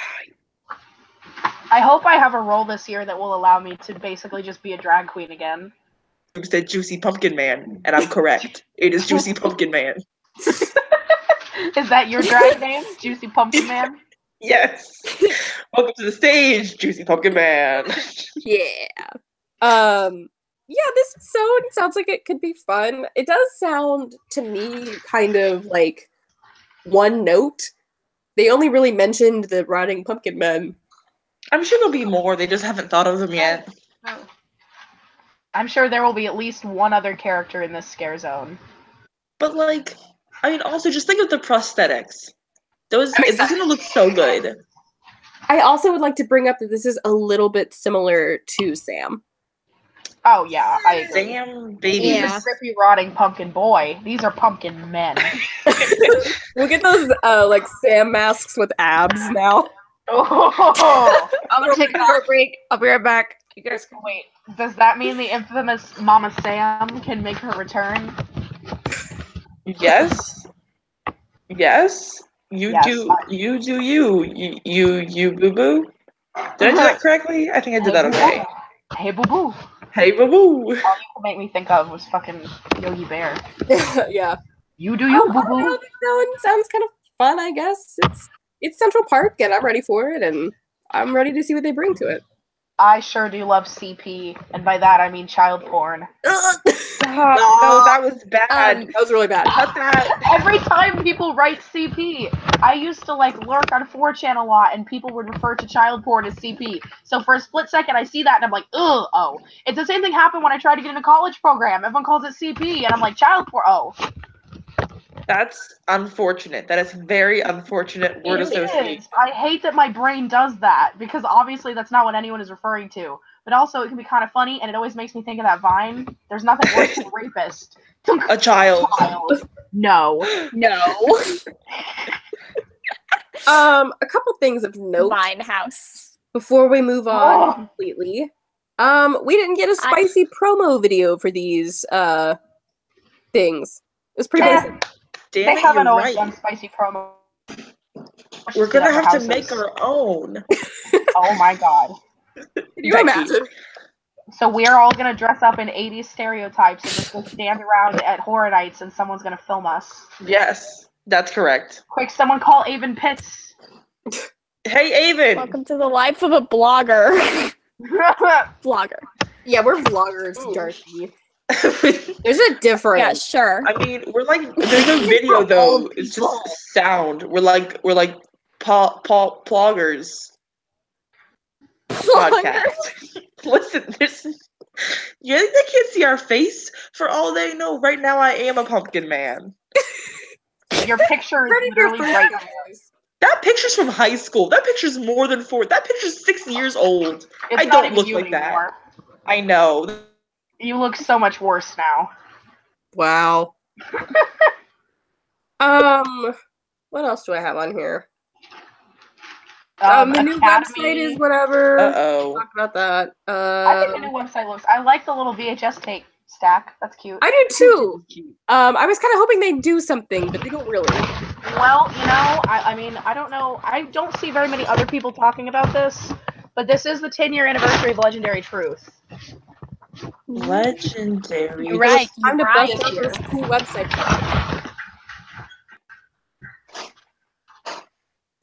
I hope I have a role this year that will allow me to basically just be a drag queen again. You said Juicy Pumpkin Man, and I'm correct. It is Juicy Pumpkin Man. Is that your drag name? Juicy Pumpkin Man? Yes. Welcome to the stage, Juicy Pumpkin Man. Yeah. Yeah, this zone sounds like it could be fun. It does sound to me kind of like one note. They only really mentioned the rotting pumpkin men. I'm sure there'll be more. They just haven't thought of them yet. Oh. I'm sure there will be at least one other character in this scare zone. But like, I mean, also just think of the prosthetics. Those it's gonna look so good. I also would like to bring up that this is a little bit similar to Sam. Oh yeah, I agree. Damn, baby. He's Yeah. a crippy rotting pumpkin boy. These are pumpkin men. We'll get those like Sam masks with abs now. Oh, I'm gonna take a short break. I'll be right back. You guys can wait. Does that mean the infamous Mama Sam can make her return? Yes. Yes. You Yes, do. You do. You boo boo. Did I do that correctly? I think I did that okay. Hey boo boo. Hey boo boo. All you could make me think of was fucking Yogi Bear. Yeah. You do you, boo I don't know, boo. that one sounds kind of fun, I guess. It's Central Park, and I'm ready for it, and I'm ready to see what they bring to it. I sure do love CP, and by that I mean child porn. No, that was bad. That was really bad. Cut that. Every time people write CP, I used to like lurk on 4chan a lot, and people would refer to child porn as CP. So for a split second, I see that, and I'm like, ugh, oh. It's the same thing happened when I tried to get in a college program. Everyone calls it CP, and I'm like, child porn, oh. That's unfortunate. That is very unfortunate word association. I hate that my brain does that, because obviously that's not what anyone is referring to. But also, it can be kind of funny, and it always makes me think of that Vine. There's nothing worse than a rapist. A child. No. A couple things of note. Vine house. Before we move on completely. We didn't get a spicy promo video for these things. It was pretty basic. Damn they it, haven't you're always right. done spicy promo. We're gonna have to make our own. Oh my god. Can you imagine? So we are all gonna dress up in 80s stereotypes and just go stand around at Horror Nights, and someone's gonna film us. Yes, that's correct. Quick, someone call Avon Pitts. Hey, Avon. Welcome to the life of a blogger. Vlogger. Yeah, we're vloggers, Darcy. There's a difference. Yeah, sure. I mean, we're like, there's no video though. It's just sound. We're like ploggers. Podcast. Listen, they can't see our face. For all they know, right now I am a pumpkin man. Your picture is literally right there. That picture's from high school. That picture's more than 4. That picture's 6 years old. It's I not don't even look you like anymore. that. I know. You look so much worse now. Wow. What else do I have on here? The new website is whatever. Talk about that. I think the new website looks. I like the little VHS tape stack. That's cute. I do too. I was kind of hoping they'd do something, but they don't really. Well, you know, I mean, I don't know. I don't see very many other people talking about this, but this is the 10-year anniversary of Legendary Truth. Legendary. You're right. Time to bust out this cool website.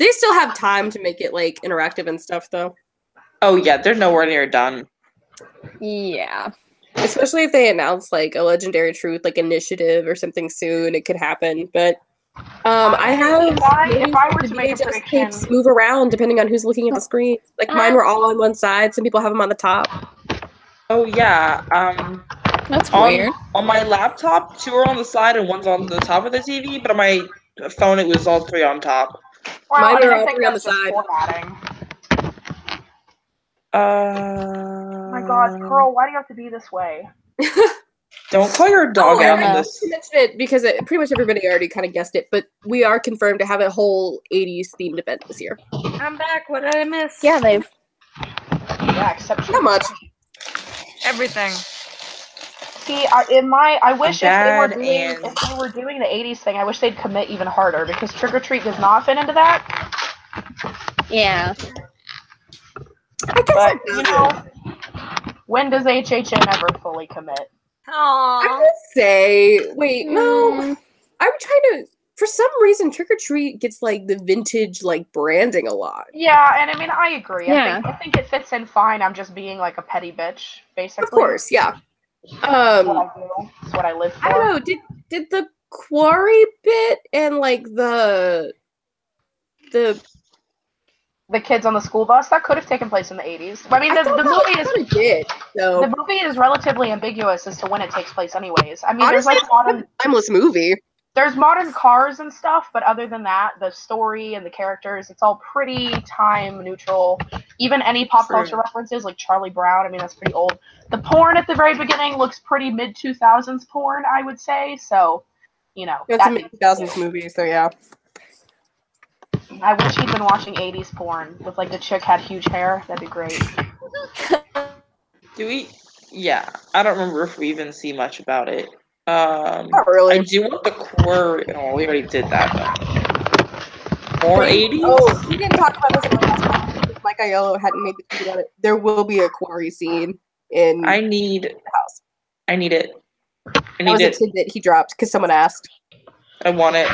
They still have time to make it like interactive and stuff, though. Oh yeah, they're nowhere near done. Yeah. Especially if they announce like a Legendary Truth like initiative or something soon, it could happen. But I have if I were to make a prediction, tapes move around depending on who's looking at the screen. Like mine were all on one side. Some people have them on the top. Oh yeah. That's weird. On my laptop, 2 are on the side and 1's on the top of the TV. But on my phone, it was all 3 on top. Well, Mine are I all think 3 on the that's just side. formatting. Oh my god, Pearl, why do you have to be this way? Don't call your dog out on I this. mentioned it because pretty much everybody already kind of guessed it, but we are confirmed to have a whole 80s themed event this year. I'm back. What did I miss? Yeah, they've. Yeah, except Not much. Everything. See, I wish if they were Bad doing and- if they were doing the 80s thing, I wish they'd commit even harder, because Trick or Treat does not fit into that. Yeah. I guess But it you does. know, when does HHN ever fully commit? I Aww. would say, wait, no. Mm. I'm trying to. For some reason, Trick or Treat gets like the vintage like branding a lot. Yeah, and I mean I agree. Yeah. I think it fits in fine. I'm just being like a petty bitch, basically. Of course, yeah. That's what I do. That's what I live for. I don't know. Did the quarry bit and like the The kids on the school bus, that could have taken place in the 80s. I mean, I the thought movie is it did. So the movie is relatively ambiguous as to when it takes place, anyways. I mean, there's honestly, like modern. it's a timeless movie. There's modern cars and stuff, but other than that, the story and the characters, it's all pretty time neutral. Even any pop True. culture references, like Charlie Brown, I mean, that's pretty old. The porn at the very beginning looks pretty mid-2000s porn, I would say. So, you know. It's a mid-2000s movie, so yeah. I wish he'd been watching 80s porn with like the chick had huge hair. That'd be great. Do we? Yeah, I don't remember if we even see much about it. Not really. I do want the quarry. Oh, we already did that. More Wait, 80s? Oh, we didn't talk about this in the last one because Mike Aiello hadn't made the tweet about it. There will be a quarry scene in I need the house. I need it. I That need was a it. tidbit he dropped because someone asked. I want it.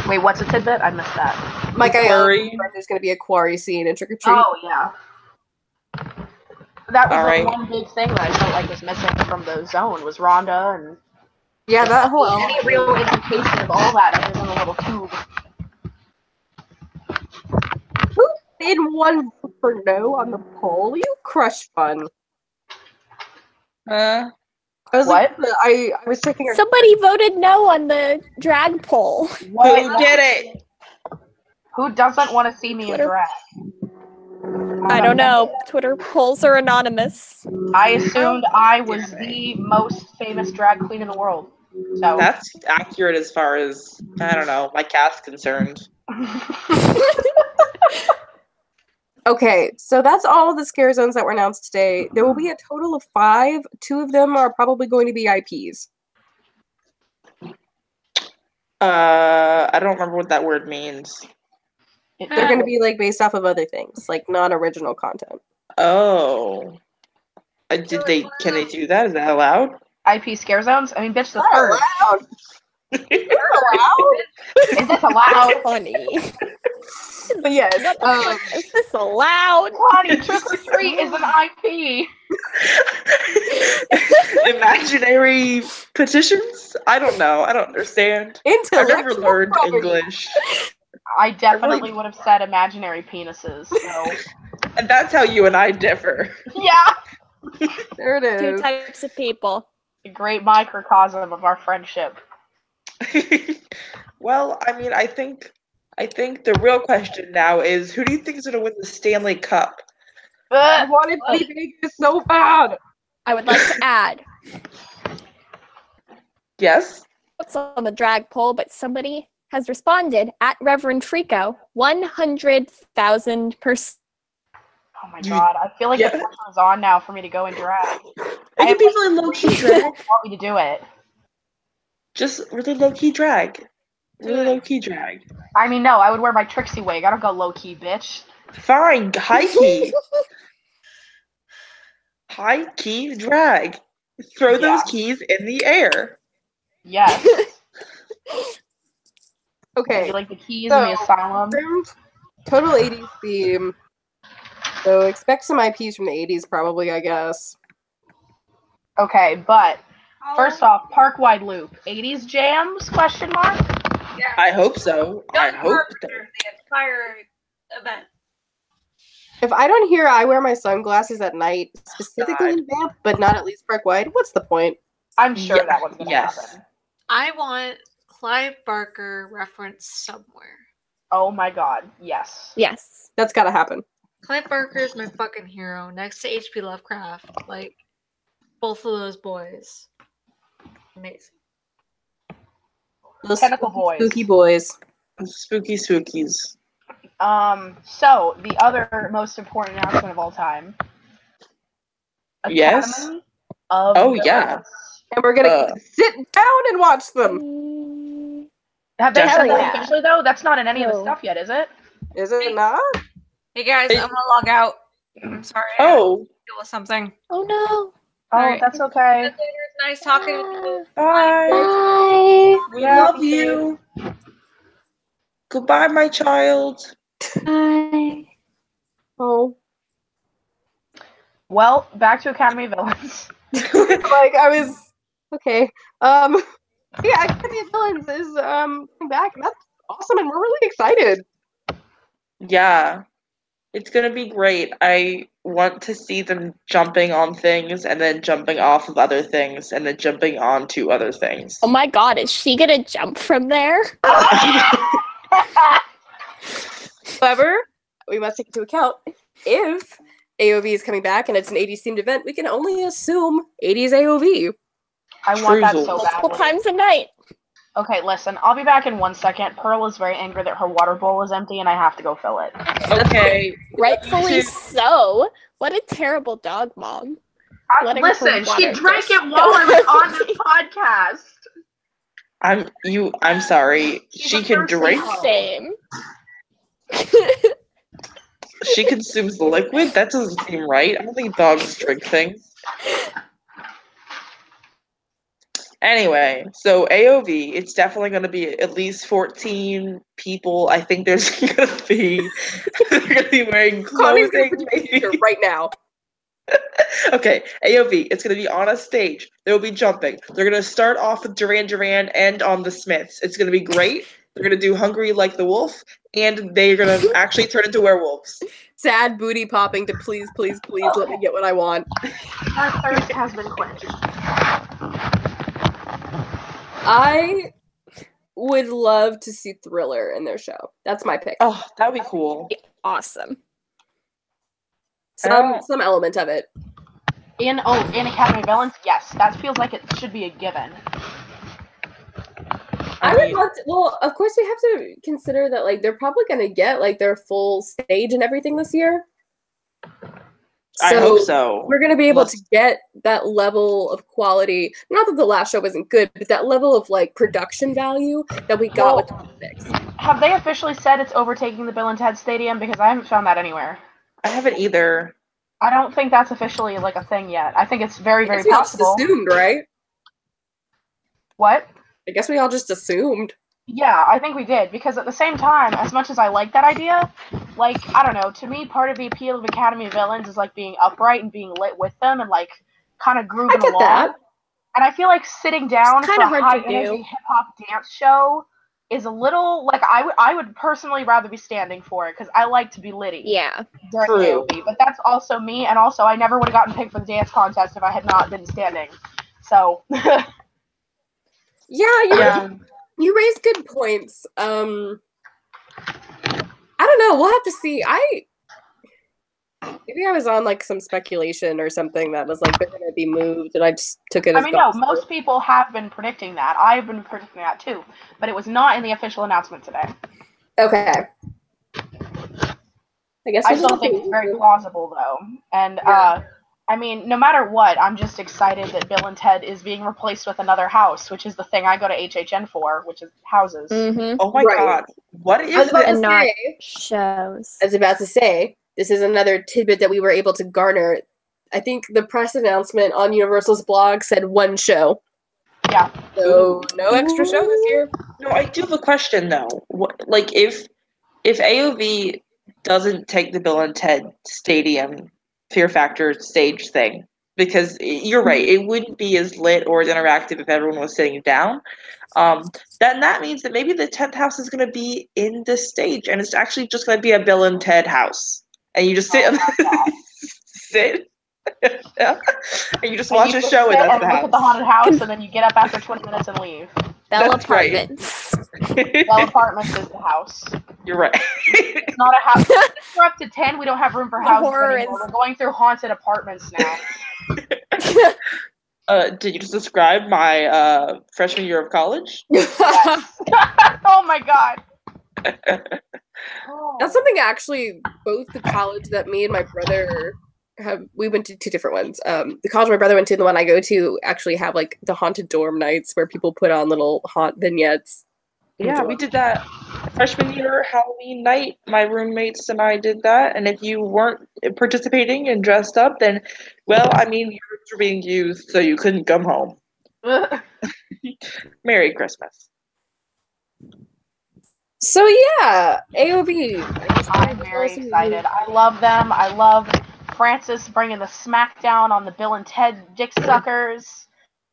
Wait, what's a tidbit? I missed that. Mike Aiello, Quarry. there's going to be a quarry scene in Trick or Treat. Oh yeah. That was All the right. one big thing that I felt like was missing from the zone was Rhonda and Yeah, that whole any real implication of all that other than a little tube. Who did one for no on the poll? You crush fun. Huh? I was What? Like, I was checking. Somebody voted no on the drag poll. Who did it? Who doesn't want to see me Twitter. in drag? I don't know. Twitter polls are anonymous. I assumed I was the most famous drag queen in the world. So That's accurate as far as, I don't know, my cat's concerned. Okay, so that's all of the scare zones that were announced today. There will be a total of 5. 2 of them are probably going to be IPs. I don't remember what that word means. They're going to be like based off of other things, like non-original content. Oh. Can they do that? Is that allowed? IP scare zones? I mean, bitch, the Not third. allowed. They're allowed. Is this allowed? Funny. But yes, Is this allowed? Connie, Trick or Treat is an IP. Imaginary petitions? I don't know. I don't understand. I never intellectual learned property. English. I definitely would have said imaginary penises. So And that's how you and I differ. yeah, There it Two is. types of people. a great microcosm of our friendship. Well, I mean, I think the real question now is, who do you think is going to win the Stanley Cup? I wanted to be Vegas so bad. I would like to add Yes? what's on the drag poll, but somebody has responded at Reverend Frico 100,000%. Oh my god, I feel like Yeah. the pressure is on now for me to go and drag. I can be really low-key drag. Want me to do it? Just really low-key drag. Really low-key drag. I mean, no, I would wear my Trixie wig. I don't go low key, bitch. Fine, high-key. High-key drag. Throw those keys in the air. Yes. Okay, Would you like the keys in the asylum? total 80s theme. So expect some IPs from the 80s, probably, I guess. Okay, but first off, Park Wide Loop, 80s jams? Question mark. Yeah. I hope so. I hope so. The entire event. If I don't hear I Wear My Sunglasses at Night, specifically in Vamp, but not at least Park Wide, what's the point? I'm sure Yeah, that one's gonna happen. I want Clive Barker reference somewhere. Oh my god, yes. Yes. That's gotta happen. Clive Barker is my fucking hero next to H.P. Lovecraft. Like, both of those boys. Amazing. Those Tentacle boys. Spooky boys. Spooky spookies. So the other most important announcement of all time. Yes? Academy of Oh, Villains. yeah. And we're gonna sit down and watch them. Have they said Definitely. that officially though? That's not in any of the No. stuff yet, is it? Is it not? Hey guys, I'm gonna log out. I'm sorry. I Oh, deal with something. Oh no. Oh, Alright. that's okay. It's nice talking with you. bye. Bye. We Yeah, love you. Goodbye, my child. Bye. Oh. Well, back to Academy of Villains. Like, I was... Okay. Yeah, Academy of Villains is, coming back, and that's awesome, and we're really excited. Yeah. It's gonna be great. I want to see them jumping on things and then jumping off of other things and then jumping onto other things. Oh my god, is she gonna jump from there? However, we must take into account, if AOV is coming back and it's an 80s themed event, we can only assume 80s AOV. I want that so Truzzles. Multiple badly. times a night. Okay, listen, I'll be back in 1 second. Pearl is very angry that her water bowl is empty and I have to go fill it. Okay. Rightfully so. What a terrible dog mom. Listen, she drank it while I was on this podcast. I'm sorry. She's She a can thirsty drink. hoe. Same. She consumes liquid? That doesn't seem right. I don't think dogs drink things. Anyway, so AOV, it's definitely going to be at least 14 people. I think they're going to be wearing Connie's clothing. gonna put you right now. Okay, AOV, it's going to be on a stage. They will be jumping. They're going to start off with Duran Duran and on the Smiths. It's going to be great. They're going to do Hungry Like the Wolf, and they're going to actually turn into werewolves. Sad booty popping to please, please, please let me get what I want. Our thirst has been quenched. I would love to see Thriller in their show. That's my pick. Oh, that would be cool. Awesome. Some element of it. In Academy Villains, yes, that feels like it should be a given. I would love to, well, of course we have to consider that like they're probably gonna get like their full stage and everything this year. I hope so. We're gonna be able to get that level of quality. Not that the last show wasn't good, but that level of like production value that we got with the Olympics. Have they officially said it's overtaking the Bill and Ted Stadium? Because I haven't found that anywhere. I haven't either. I don't think that's officially like a thing yet. I think it's very, very We all just possible. assumed, right? What? I guess we all just assumed. Yeah, I think we did, because at the same time, as much as I like that idea, like, I don't know, to me, part of the appeal of Academy Villains is, like, being upright and being lit with them and, like, kind of grooving along. That. And I feel like sitting down for a hard to do. high-energy hip-hop dance show is a little, like, I would personally rather be standing for it, because I like to be litty. Yeah. During True. AOV, but that's also me, and also I never would have gotten picked for the dance contest if I had not been standing. So... Yeah, you raised good points. I don't know. We'll have to see. Maybe I was on like some speculation or something that was like they're gonna be moved, and I just took it as gospel. Most people have been predicting that. I've been predicting that too, but it was not in the official announcement today. Okay. I guess I still think it's very plausible though, and I mean, no matter what, I'm just excited that Bill and Ted is being replaced with another house, which is the thing I go to HHN for, which is houses. Mm-hmm. Oh my god. What is this? And not shows. I was about to say, this is another tidbit that we were able to garner. I think the press announcement on Universal's blog said one show. Yeah. So no extra show this year. No, I do have a question though. Like if AOV doesn't take the Bill and Ted Stadium Fear Factor stage thing, because you're right, it wouldn't be as lit or as interactive if everyone was sitting down. Then that means that maybe the 10th house is going to be in the stage, and it's actually just going to be a Bill and Ted house, and you just sit, sit, and you just watch a show in the house. Look at the haunted house, and then you get up after 20 minutes and leave. Bell That's Apartments. Right. Bell Apartments is the house. You're right. It's not a house. We're up to 10. We don't have room for houses horror anymore. We're going through haunted apartments now. Did you just describe my freshman year of college? Yes. Oh my god. That's something actually, both the college that me and my brother we went to two different ones. The college my brother went to and the one I go to actually have like the haunted dorm nights where people put on little haunt vignettes. Yeah, we did that freshman year Halloween night. My roommates and I did that. And if you weren't participating and dressed up, then, well, I mean, your rooms were being used, so you couldn't come home. Merry Christmas. So yeah, AOV. I'm very excited. I love them. I love Francis bringing the smackdown on the Bill and Ted dick suckers.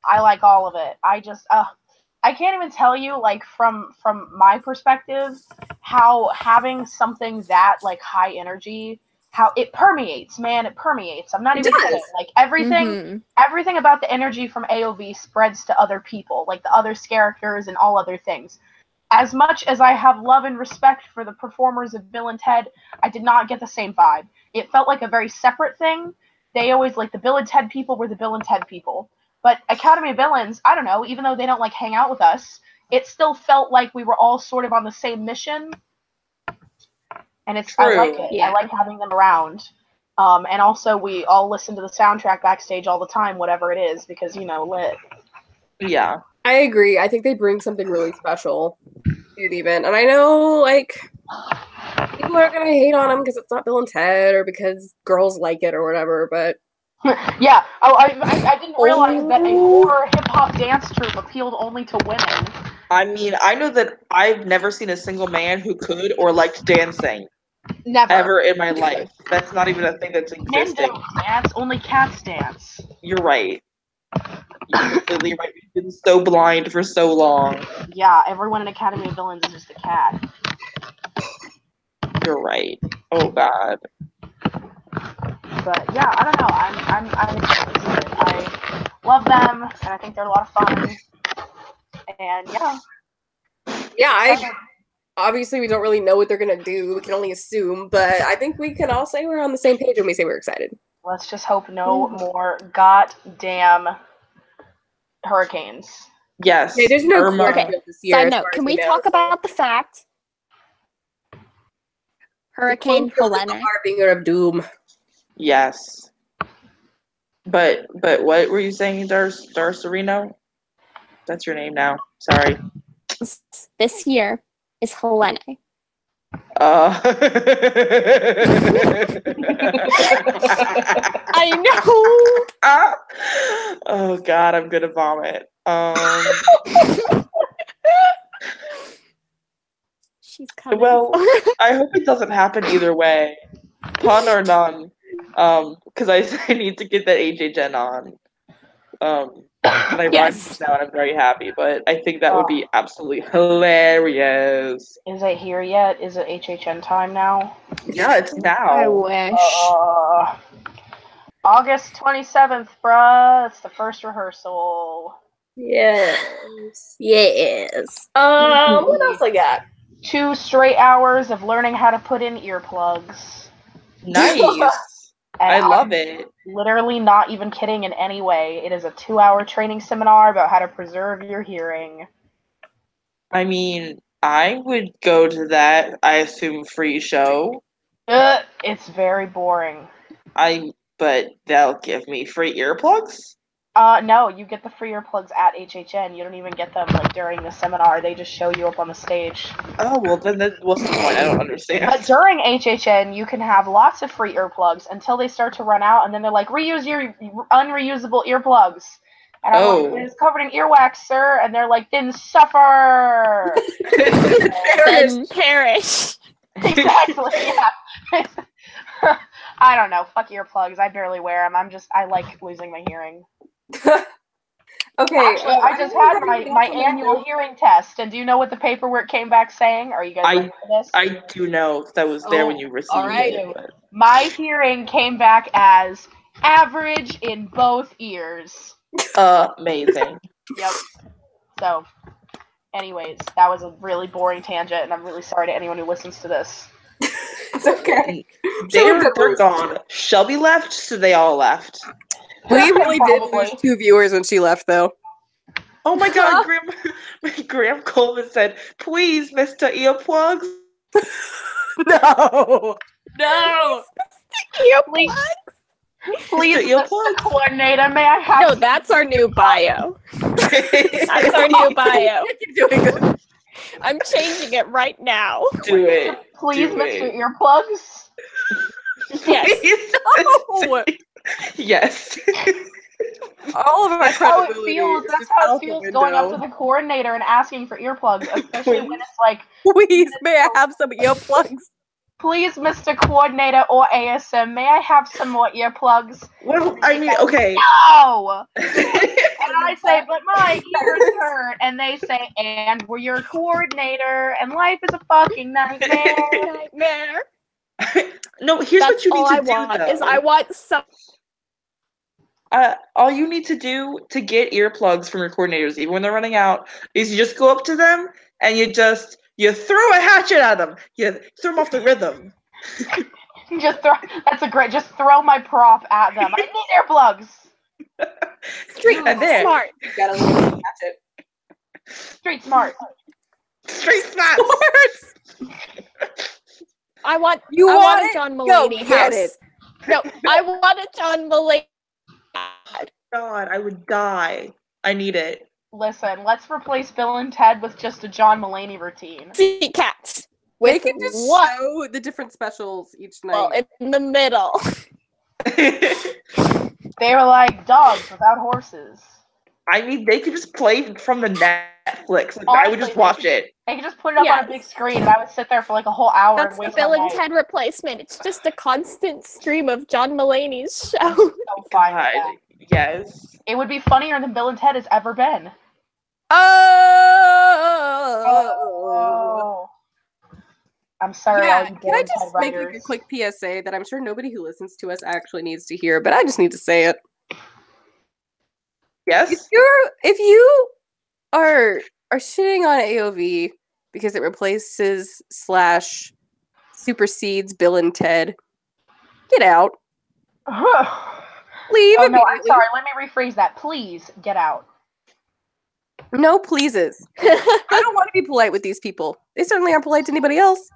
I like all of it. I just, I can't even tell you, like, from my perspective, how having something that, like, high energy, how it permeates, man, it permeates. I'm not even kidding. Like, everything about the energy from AOV spreads to other people, like the other characters and all other things. As much as I have love and respect for the performers of Bill and Ted, I did not get the same vibe. It felt like a very separate thing. They always, like, the Bill and Ted people were the Bill and Ted people. But Academy of Villains, I don't know, even though they don't, like, hang out with us, it still felt like we were all sort of on the same mission. And it's I like it. Yeah. I like having them around. And also we all listen to the soundtrack backstage all the time, whatever it is, because lit. Yeah. I agree. I think they bring something really special to the event. And I know, like, people are going to hate on them because it's not Bill and Ted or because girls like it or whatever, but... Yeah. Oh, I didn't realize that a horror hip-hop dance troupe appealed only to women. I mean, I know that I've never seen a single man who could or liked dancing. Never. Ever in my life. That's not even a thing that's Men existing. don't dance, only cats dance. You're right. You're completely right. We've been so blind for so long. Yeah, everyone in Academy of Villains is just a cat. You're right. Oh God. But yeah, I don't know. I'm excited to see it. I love them, and I think they're a lot of fun. And yeah. Yeah, obviously we don't really know what they're gonna do. We can only assume, but I think we can all say we're on the same page when we say we're excited. Let's just hope no more goddamn hurricanes. Yes. Okay, there's no Irma. cornfield this year. Side as note, far can as we know, talk so- about the fact Hurricane The cornfield is Helena? the harbinger of doom. Yes. But what were you saying, Dar Sereno? That's your name now. Sorry. This year is Helena. I know. Oh God, I'm gonna vomit. She's coming. Well, I hope it doesn't happen either way, pun or none. Because I need to get that HHN on. And I rhymed just now, and I'm very happy. But I think that would be absolutely hilarious. Is it here yet? Is it HHN time now? Yeah, it's now. I wish. August 27th, bruh. It's the first rehearsal. Yes. Yes. What else I got? 2 straight hours of learning how to put in earplugs. Nice. And I love it. Literally not even kidding in any way. It is a 2-hour training seminar about how to preserve your hearing. I mean, I would go to that, I assume, free show. It's very boring. But they'll give me free earplugs? No, you get the free earplugs at HHN. You don't even get them during the seminar. They just show you up on the stage. Oh, well, then what's the point? I don't understand. But during HHN, you can have lots of free earplugs until they start to run out, and then they're like, reuse your unreusable earplugs. And I'm like, it's covered in earwax, sir. And they're like, then suffer. Then perish. Exactly, yeah. I don't know. Fuck earplugs. I barely wear them. I like losing my hearing. Okay. Actually, I just had my annual hearing test, and do you know what the paperwork came back saying? Are you guys ready for this? I do know that was there when you received it. But... My hearing came back as average in both ears. Amazing. Yep. So, anyways, that was a really boring tangent, and I'm really sorry to anyone who listens to this. It's okay. They're gone. Shelby left, so they all left. We really did lose 2 viewers when she left, though. Oh my God, Graham Coleman said, "Please, Mr. Earplugs." No. Please, Mr. Coordinator, may I have... No, that's our new bio. That's our new bio. Keep doing this. I'm changing it right now. Do it. Please, Do Mr. it. Earplugs. Yes. No. Yes. All of our That's how it credibility feels. is That's just how out it the feels going up to window. the coordinator and asking for earplugs, especially when it's like, Please, may I have some earplugs? please, Mr. Coordinator or ASM, may I have some more earplugs? Well, I mean, okay. No! And I say, but my ears hurt. And they say, and we're your coordinator, and life is a fucking nightmare. No, here's That's what you need all to I do, want. though. Is I want some. All you need to do to get earplugs from your coordinators, even when they're running out, is you just go up to them and you throw a hatchet at them. You throw them off the rhythm. Just throw my prop at them. I need earplugs. Street And there. smart. Got a little hatchet. Street smart. Street smart. I want a John Mulaney house. No, I want a John Mulaney. God, I would die. I need it. Listen, let's replace Bill and Ted with just a John Mulaney routine. See cats. They can just show the different specials each night. Well, in the middle. They were like dogs without horses. I mean, they could just play from the Netflix. Like, I would just watch it. They could just put it up on a big screen, and I would sit there for like a whole hour. That's and waste the Bill and my Ted replacement. It's just a constant stream of John Mulaney's show. So fine. God, yes. It would be funnier than Bill and Ted has ever been. Oh. I'm sorry. Yeah, can I just make like a quick PSA that I'm sure nobody who listens to us actually needs to hear, but I just need to say it. Yes. If you are shitting on AOV because it replaces / supersedes Bill and Ted, get out. Leave. Oh no, I'm sorry. Let me rephrase that. Please get out. No pleases. I don't want to be polite with these people. They certainly aren't polite to anybody else.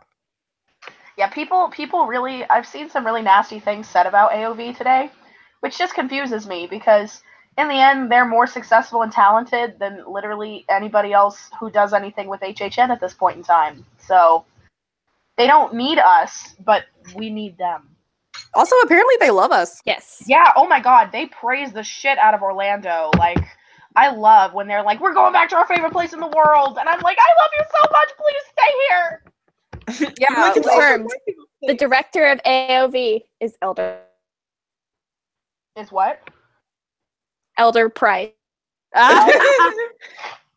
Yeah, people really. I've seen some really nasty things said about AOV today, which just confuses me because in the end, they're more successful and talented than literally anybody else who does anything with HHN at this point in time. So they don't need us, but we need them. Also, apparently they love us. Yes. Yeah, oh my god, they praise the shit out of Orlando. Like, I love when they're like, we're going back to our favorite place in the world. And I'm like, I love you so much, please stay here. Yeah, confirmed. The director of AOV is Elder. Is what? Elder Price. I'm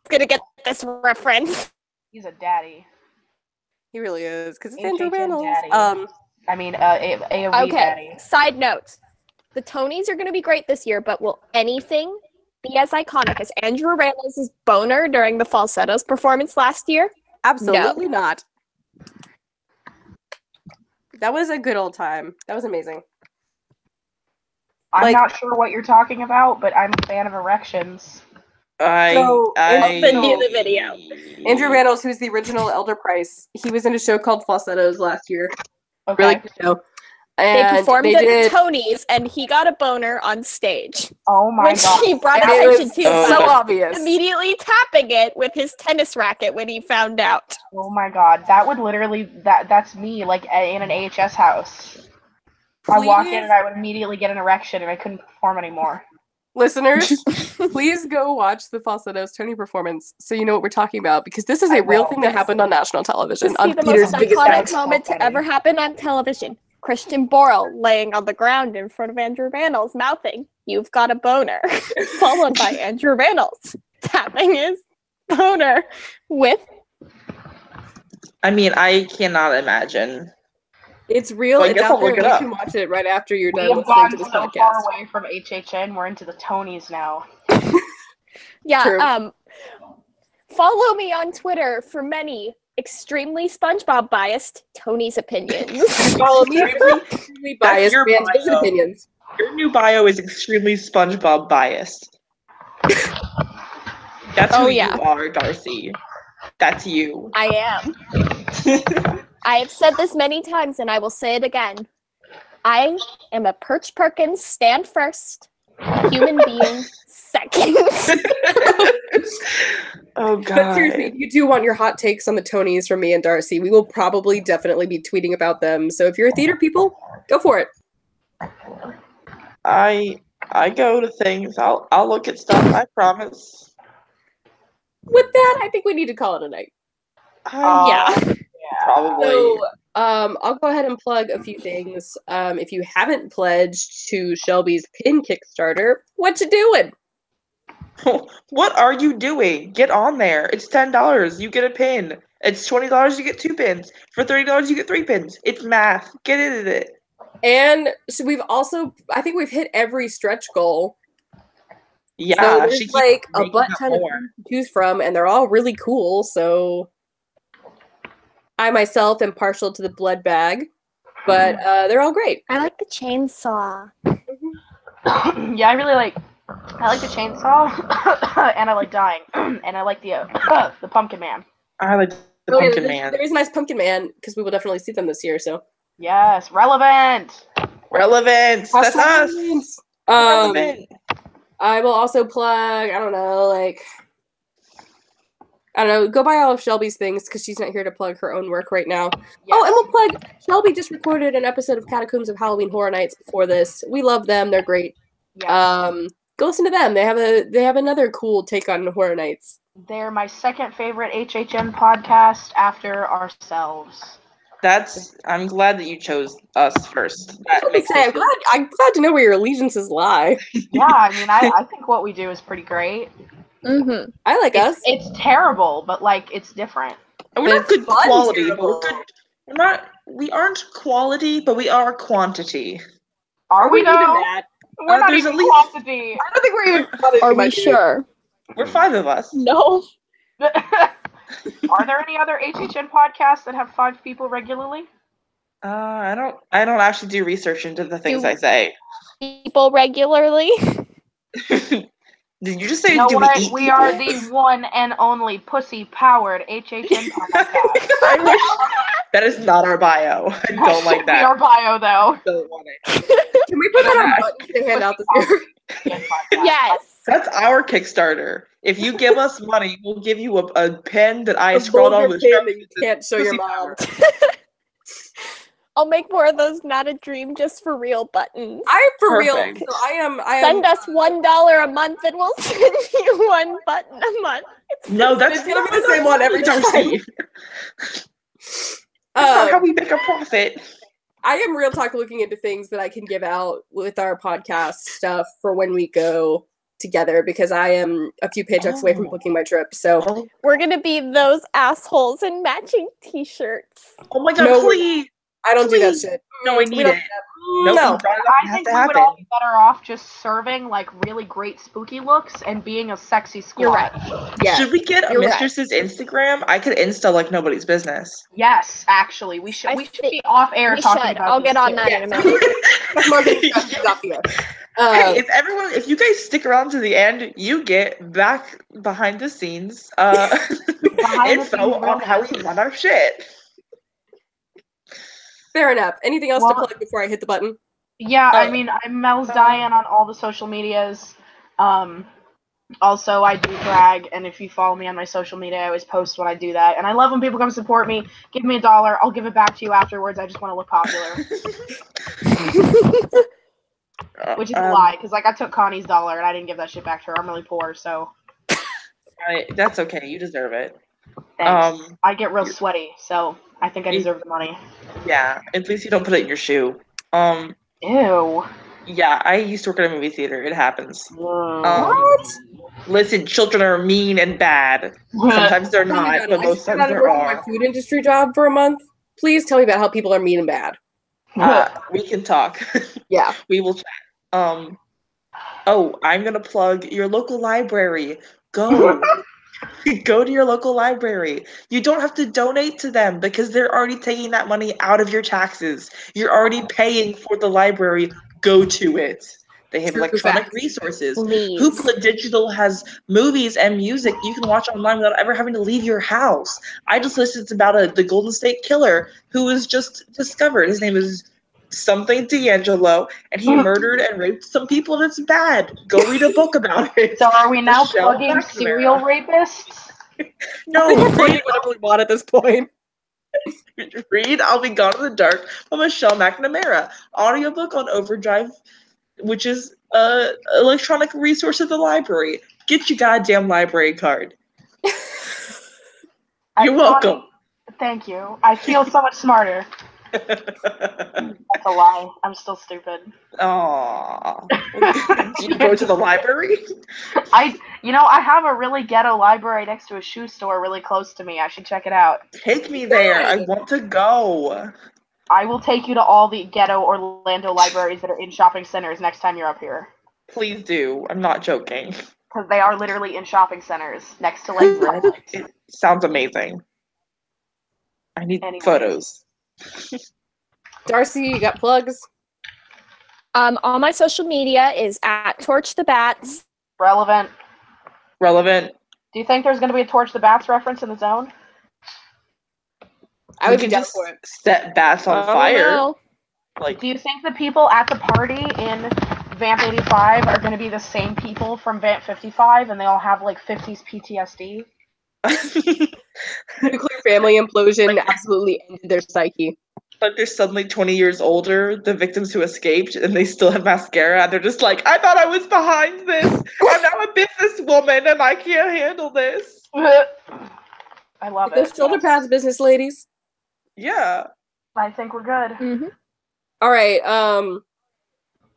gonna get this reference. He's a daddy. He really is, because it's HHN Andrew Reynolds. daddy. AOV Okay, daddy. side note. The Tonys are gonna be great this year, but will anything be as iconic as Andrew Reynolds' boner during the falsettos performance last year? Absolutely not. That was a good old time. That was amazing. I'm not sure what you're talking about, but I'm a fan of erections. I'll send you the video. Andrew Reynolds, who's the original Elder Price, he was in a show called Falsettos last year. Okay. Really good show. And They performed at the Tonys, and he got a boner on stage. Oh my god. Which he brought And attention it to. was so obvious. Immediately tapping it with his tennis racket when he found out. Oh my god. That would literally, that's me, like, in an AHS house. I walk in and I would immediately get an erection and I couldn't perform anymore. Listeners, please go watch the Falsettos Tony performance so you know what we're talking about, because this is a real thing that happened on national television. To see the most iconic moment to ever happen on television. Christian Borle laying on the ground in front of Andrew Reynolds, mouthing, "You've got a boner," followed by Andrew Reynolds tapping his boner with... I mean, I cannot imagine. It's real. Well, I it's guess out I'll there. look it You up. can watch it right after you're We done have listening gone to this so podcast. far away from HHN, we're into the Tonys now. Yeah, True. Follow me on Twitter for many extremely SpongeBob biased Tony's opinions. Follow me for extremely biased your fans' bio. opinions. Your new bio is extremely SpongeBob biased. That's who you are, Darcy. That's you. I am. I have said this many times, and I will say it again. I am a Perch Perkins stand first, human being second. Oh god. But seriously, if you do want your hot takes on the Tonys from me and Darcy, we will probably definitely be tweeting about them. So if you're a theater people, go for it. I go to things. I'll look at stuff, I promise. With that, I think we need to call it a night. Yeah. Probably. So, I'll go ahead and plug a few things. If you haven't pledged to Shelby's pin Kickstarter, what you doing? What are you doing? Get on there. It's $10. You get a pin. It's $20. You get 2 pins. For $30, you get 3 pins. It's math. Get into it. And so I think we've hit every stretch goal. Yeah, so there's she keeps like a making butt up ton of more. things to choose from, and they're all really cool. So I myself am partial to the blood bag, but they're all great. I like the chainsaw. Yeah, I really like I like the chainsaw, and I like dying, and I like the pumpkin man. I like the Oh, yeah, pumpkin man. there is a nice pumpkin man because we will definitely see them this year. So Yes, relevant. Relevance. That's us. Relevant. I will also plug. I don't know. Go buy all of Shelby's things because she's not here to plug her own work right now. Yes. Oh, and we'll plug. Shelby just recorded an episode of Catacombs of Halloween Horror Nights before this. We love them. They're great. Yes. Go listen to them. They have another cool take on Horror Nights. They're my second favorite HHN podcast after ourselves. I'm glad that you chose us first. That makes me I'm glad to know where your allegiances lie. Yeah, I mean, I think what we do is pretty great. Mm-hmm. I like us. It's terrible, but like it's different. And we're not good fun quality, terrible. but we're good. We aren't quality, but we are quantity. Are we even though? that? We're not there's even at least- quantity. I don't think we're even. Are we sure? We're 5 of us. No. Are there any other HHN podcasts that have 5 people regularly? I don't actually do research into the things I say. People regularly. Did you just say You know do what? we eat We people? are the one and only pussy-powered HHN podcast. I wish that is not our bio. I don't like Should be that. our bio, though. Don't want it. Can we put that on buttons to hand out this year? Yes. That's our Kickstarter. If you give us money, we'll give you a pen that I A scrawled on vulgar with pin that you can't show your pussy mom. power. I'll make more of those not a dream just for real buttons. I'm for real. Perfect. So I am. Send us $1 a month and we'll send you one button a month. No, that's It's gonna be the same one every time. That's not how we make a profit. I am real talk looking into things that I can give out with our podcast stuff for when we go together because I am a few paychecks away from booking my trip. So We're gonna be those assholes in matching t-shirts. Oh my god, No, please. I don't do that Please. shit. No, I need We don't- it. No. Nope, you brought it up. It I has think to we would happen. all be better off just serving like really great spooky looks and being a sexy squad. You're right. Yeah. Should we get a You're right. Mistresses Instagram? I could Insta like nobody's business. Yes, actually, we should. I We should think be off air we talking should. about I'll this get on too. that in a minute. That's marketing strategy off the air. Hey, if you guys stick around to the end, you get back behind the scenes Behind the info scenes on how we run our shit. Fair enough. Anything else to Well- plug before I hit the button? Yeah, I mean, I'm Mel's Diane on all the social medias. Also, I do drag, and if you follow me on my social media, I always post when I do that. And I love when people come support me. Give me $1. I'll give it back to you afterwards. I just want to look popular. Which is a lie, because like I took Connie's $1 and I didn't give that shit back to her. I'm really poor, so That's okay. You deserve it. thanks. I get real sweaty, so I think I deserve the money. Yeah. At least you don't put it in your shoe. Ew. Yeah, I used to work at a movie theater. It happens. What? Listen, children are mean and bad. Sometimes they're Oh my not, God, but most I times started there working my are. food industry job for a month. Please tell me about how people are mean and bad. We can talk. Yeah. We will chat. I'm gonna plug your local library. Go. Go to your local library. You don't have to donate to them because they're already taking that money out of your taxes. You're already paying for the library. Go to it. They have True electronic facts. resources. Please. Hoopla Digital has movies and music you can watch online without ever having to leave your house. I just listened to about the Golden State Killer who was just discovered. His name is something D'Angelo, and he murdered and raped some people, and it's bad. Go read a book about it. So are we now Michelle plugging McNamara. serial rapists? No, We're plugging read, whatever we want at this point. read I'll Be Gone in the Dark by Michelle McNamara. Audiobook on Overdrive, which is an electronic resource at the library. Get your goddamn library card. You're welcome. Thank you. I feel so much smarter. That's a lie. I'm still stupid. Aww. Do you go to the library? I have a really ghetto library next to a shoe store really close to me. I should check it out. Take me there. I want to go. I will take you to all the ghetto Orlando libraries that are in shopping centers next time you're up here. Please do. I'm not joking. Because they are literally in shopping centers next to like It sounds amazing. I need Anyway. photos. Darcy, you got plugs? All my social media is at Torch the Bats. Relevant. Relevant. Do you think there's going to be a Torch the Bats reference in the zone? I would We be could down just for it. set bats on I don't fire. know. Like, Do you think the people at the party in Vamp 85 are going to be the same people from Vamp 55 and they all have like 50s PTSD? Nuclear family implosion absolutely ended their psyche. like they're suddenly 20 years older, the victims who escaped, and they still have mascara, and they're just like, I thought I was behind this. I'm now a businesswoman, and I can't handle this. I love Those it. shoulder pads, business ladies. Yeah. I think we're good. Mm-hmm. All right.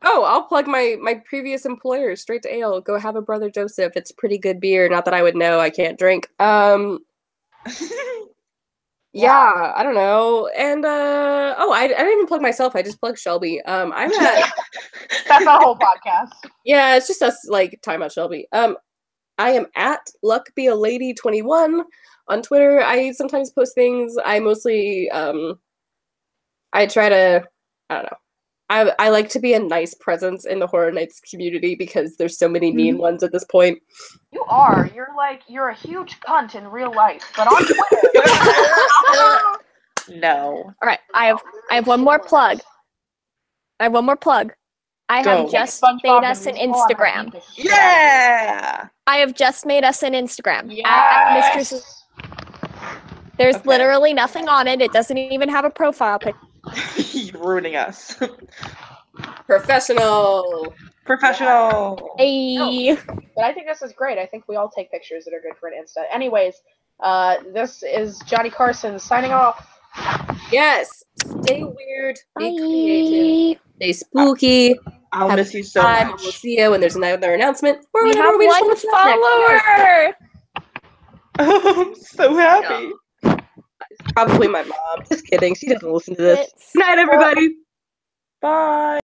Oh, I'll plug my previous employer, Straight to Ale. Go have a Brother Joseph. It's pretty good beer. Not that I would know. I can't drink. Yeah, I don't know. And I didn't even plug myself. I just plugged Shelby. I'm at That's our whole podcast. yeah, it's just us like talking about Shelby. I am at luckbealady21 on Twitter. I sometimes post things. I mostly I try to I don't know. I like to be a nice presence in the Horror Nights community because there's so many mean ones at this point. You are. You're a huge cunt in real life, but on Twitter. No. All right, I have one more plug. I Go. have just SpongeBob made and us an Weasel, I'm gonna Instagram. beat the shit out of Yeah. I have just made us an Instagram. you. At Yes! Mistresses. There's Okay. literally nothing on it. It doesn't even have a profile picture. You're ruining us. Professional. Professional. Hey. But I think this is great. I think we all take pictures that are good for an Insta. Anyways, this is Johnny Carson signing off. Yes. Stay weird. Be Bye. creative. Stay spooky. I'll Have miss you so time. much. We'll see you when there's another announcement. Or We whenever have we just one want to chat next. follower. I'm so happy. Probably my mom. Just kidding. She doesn't listen to this. It's- Good night, everybody. Bye.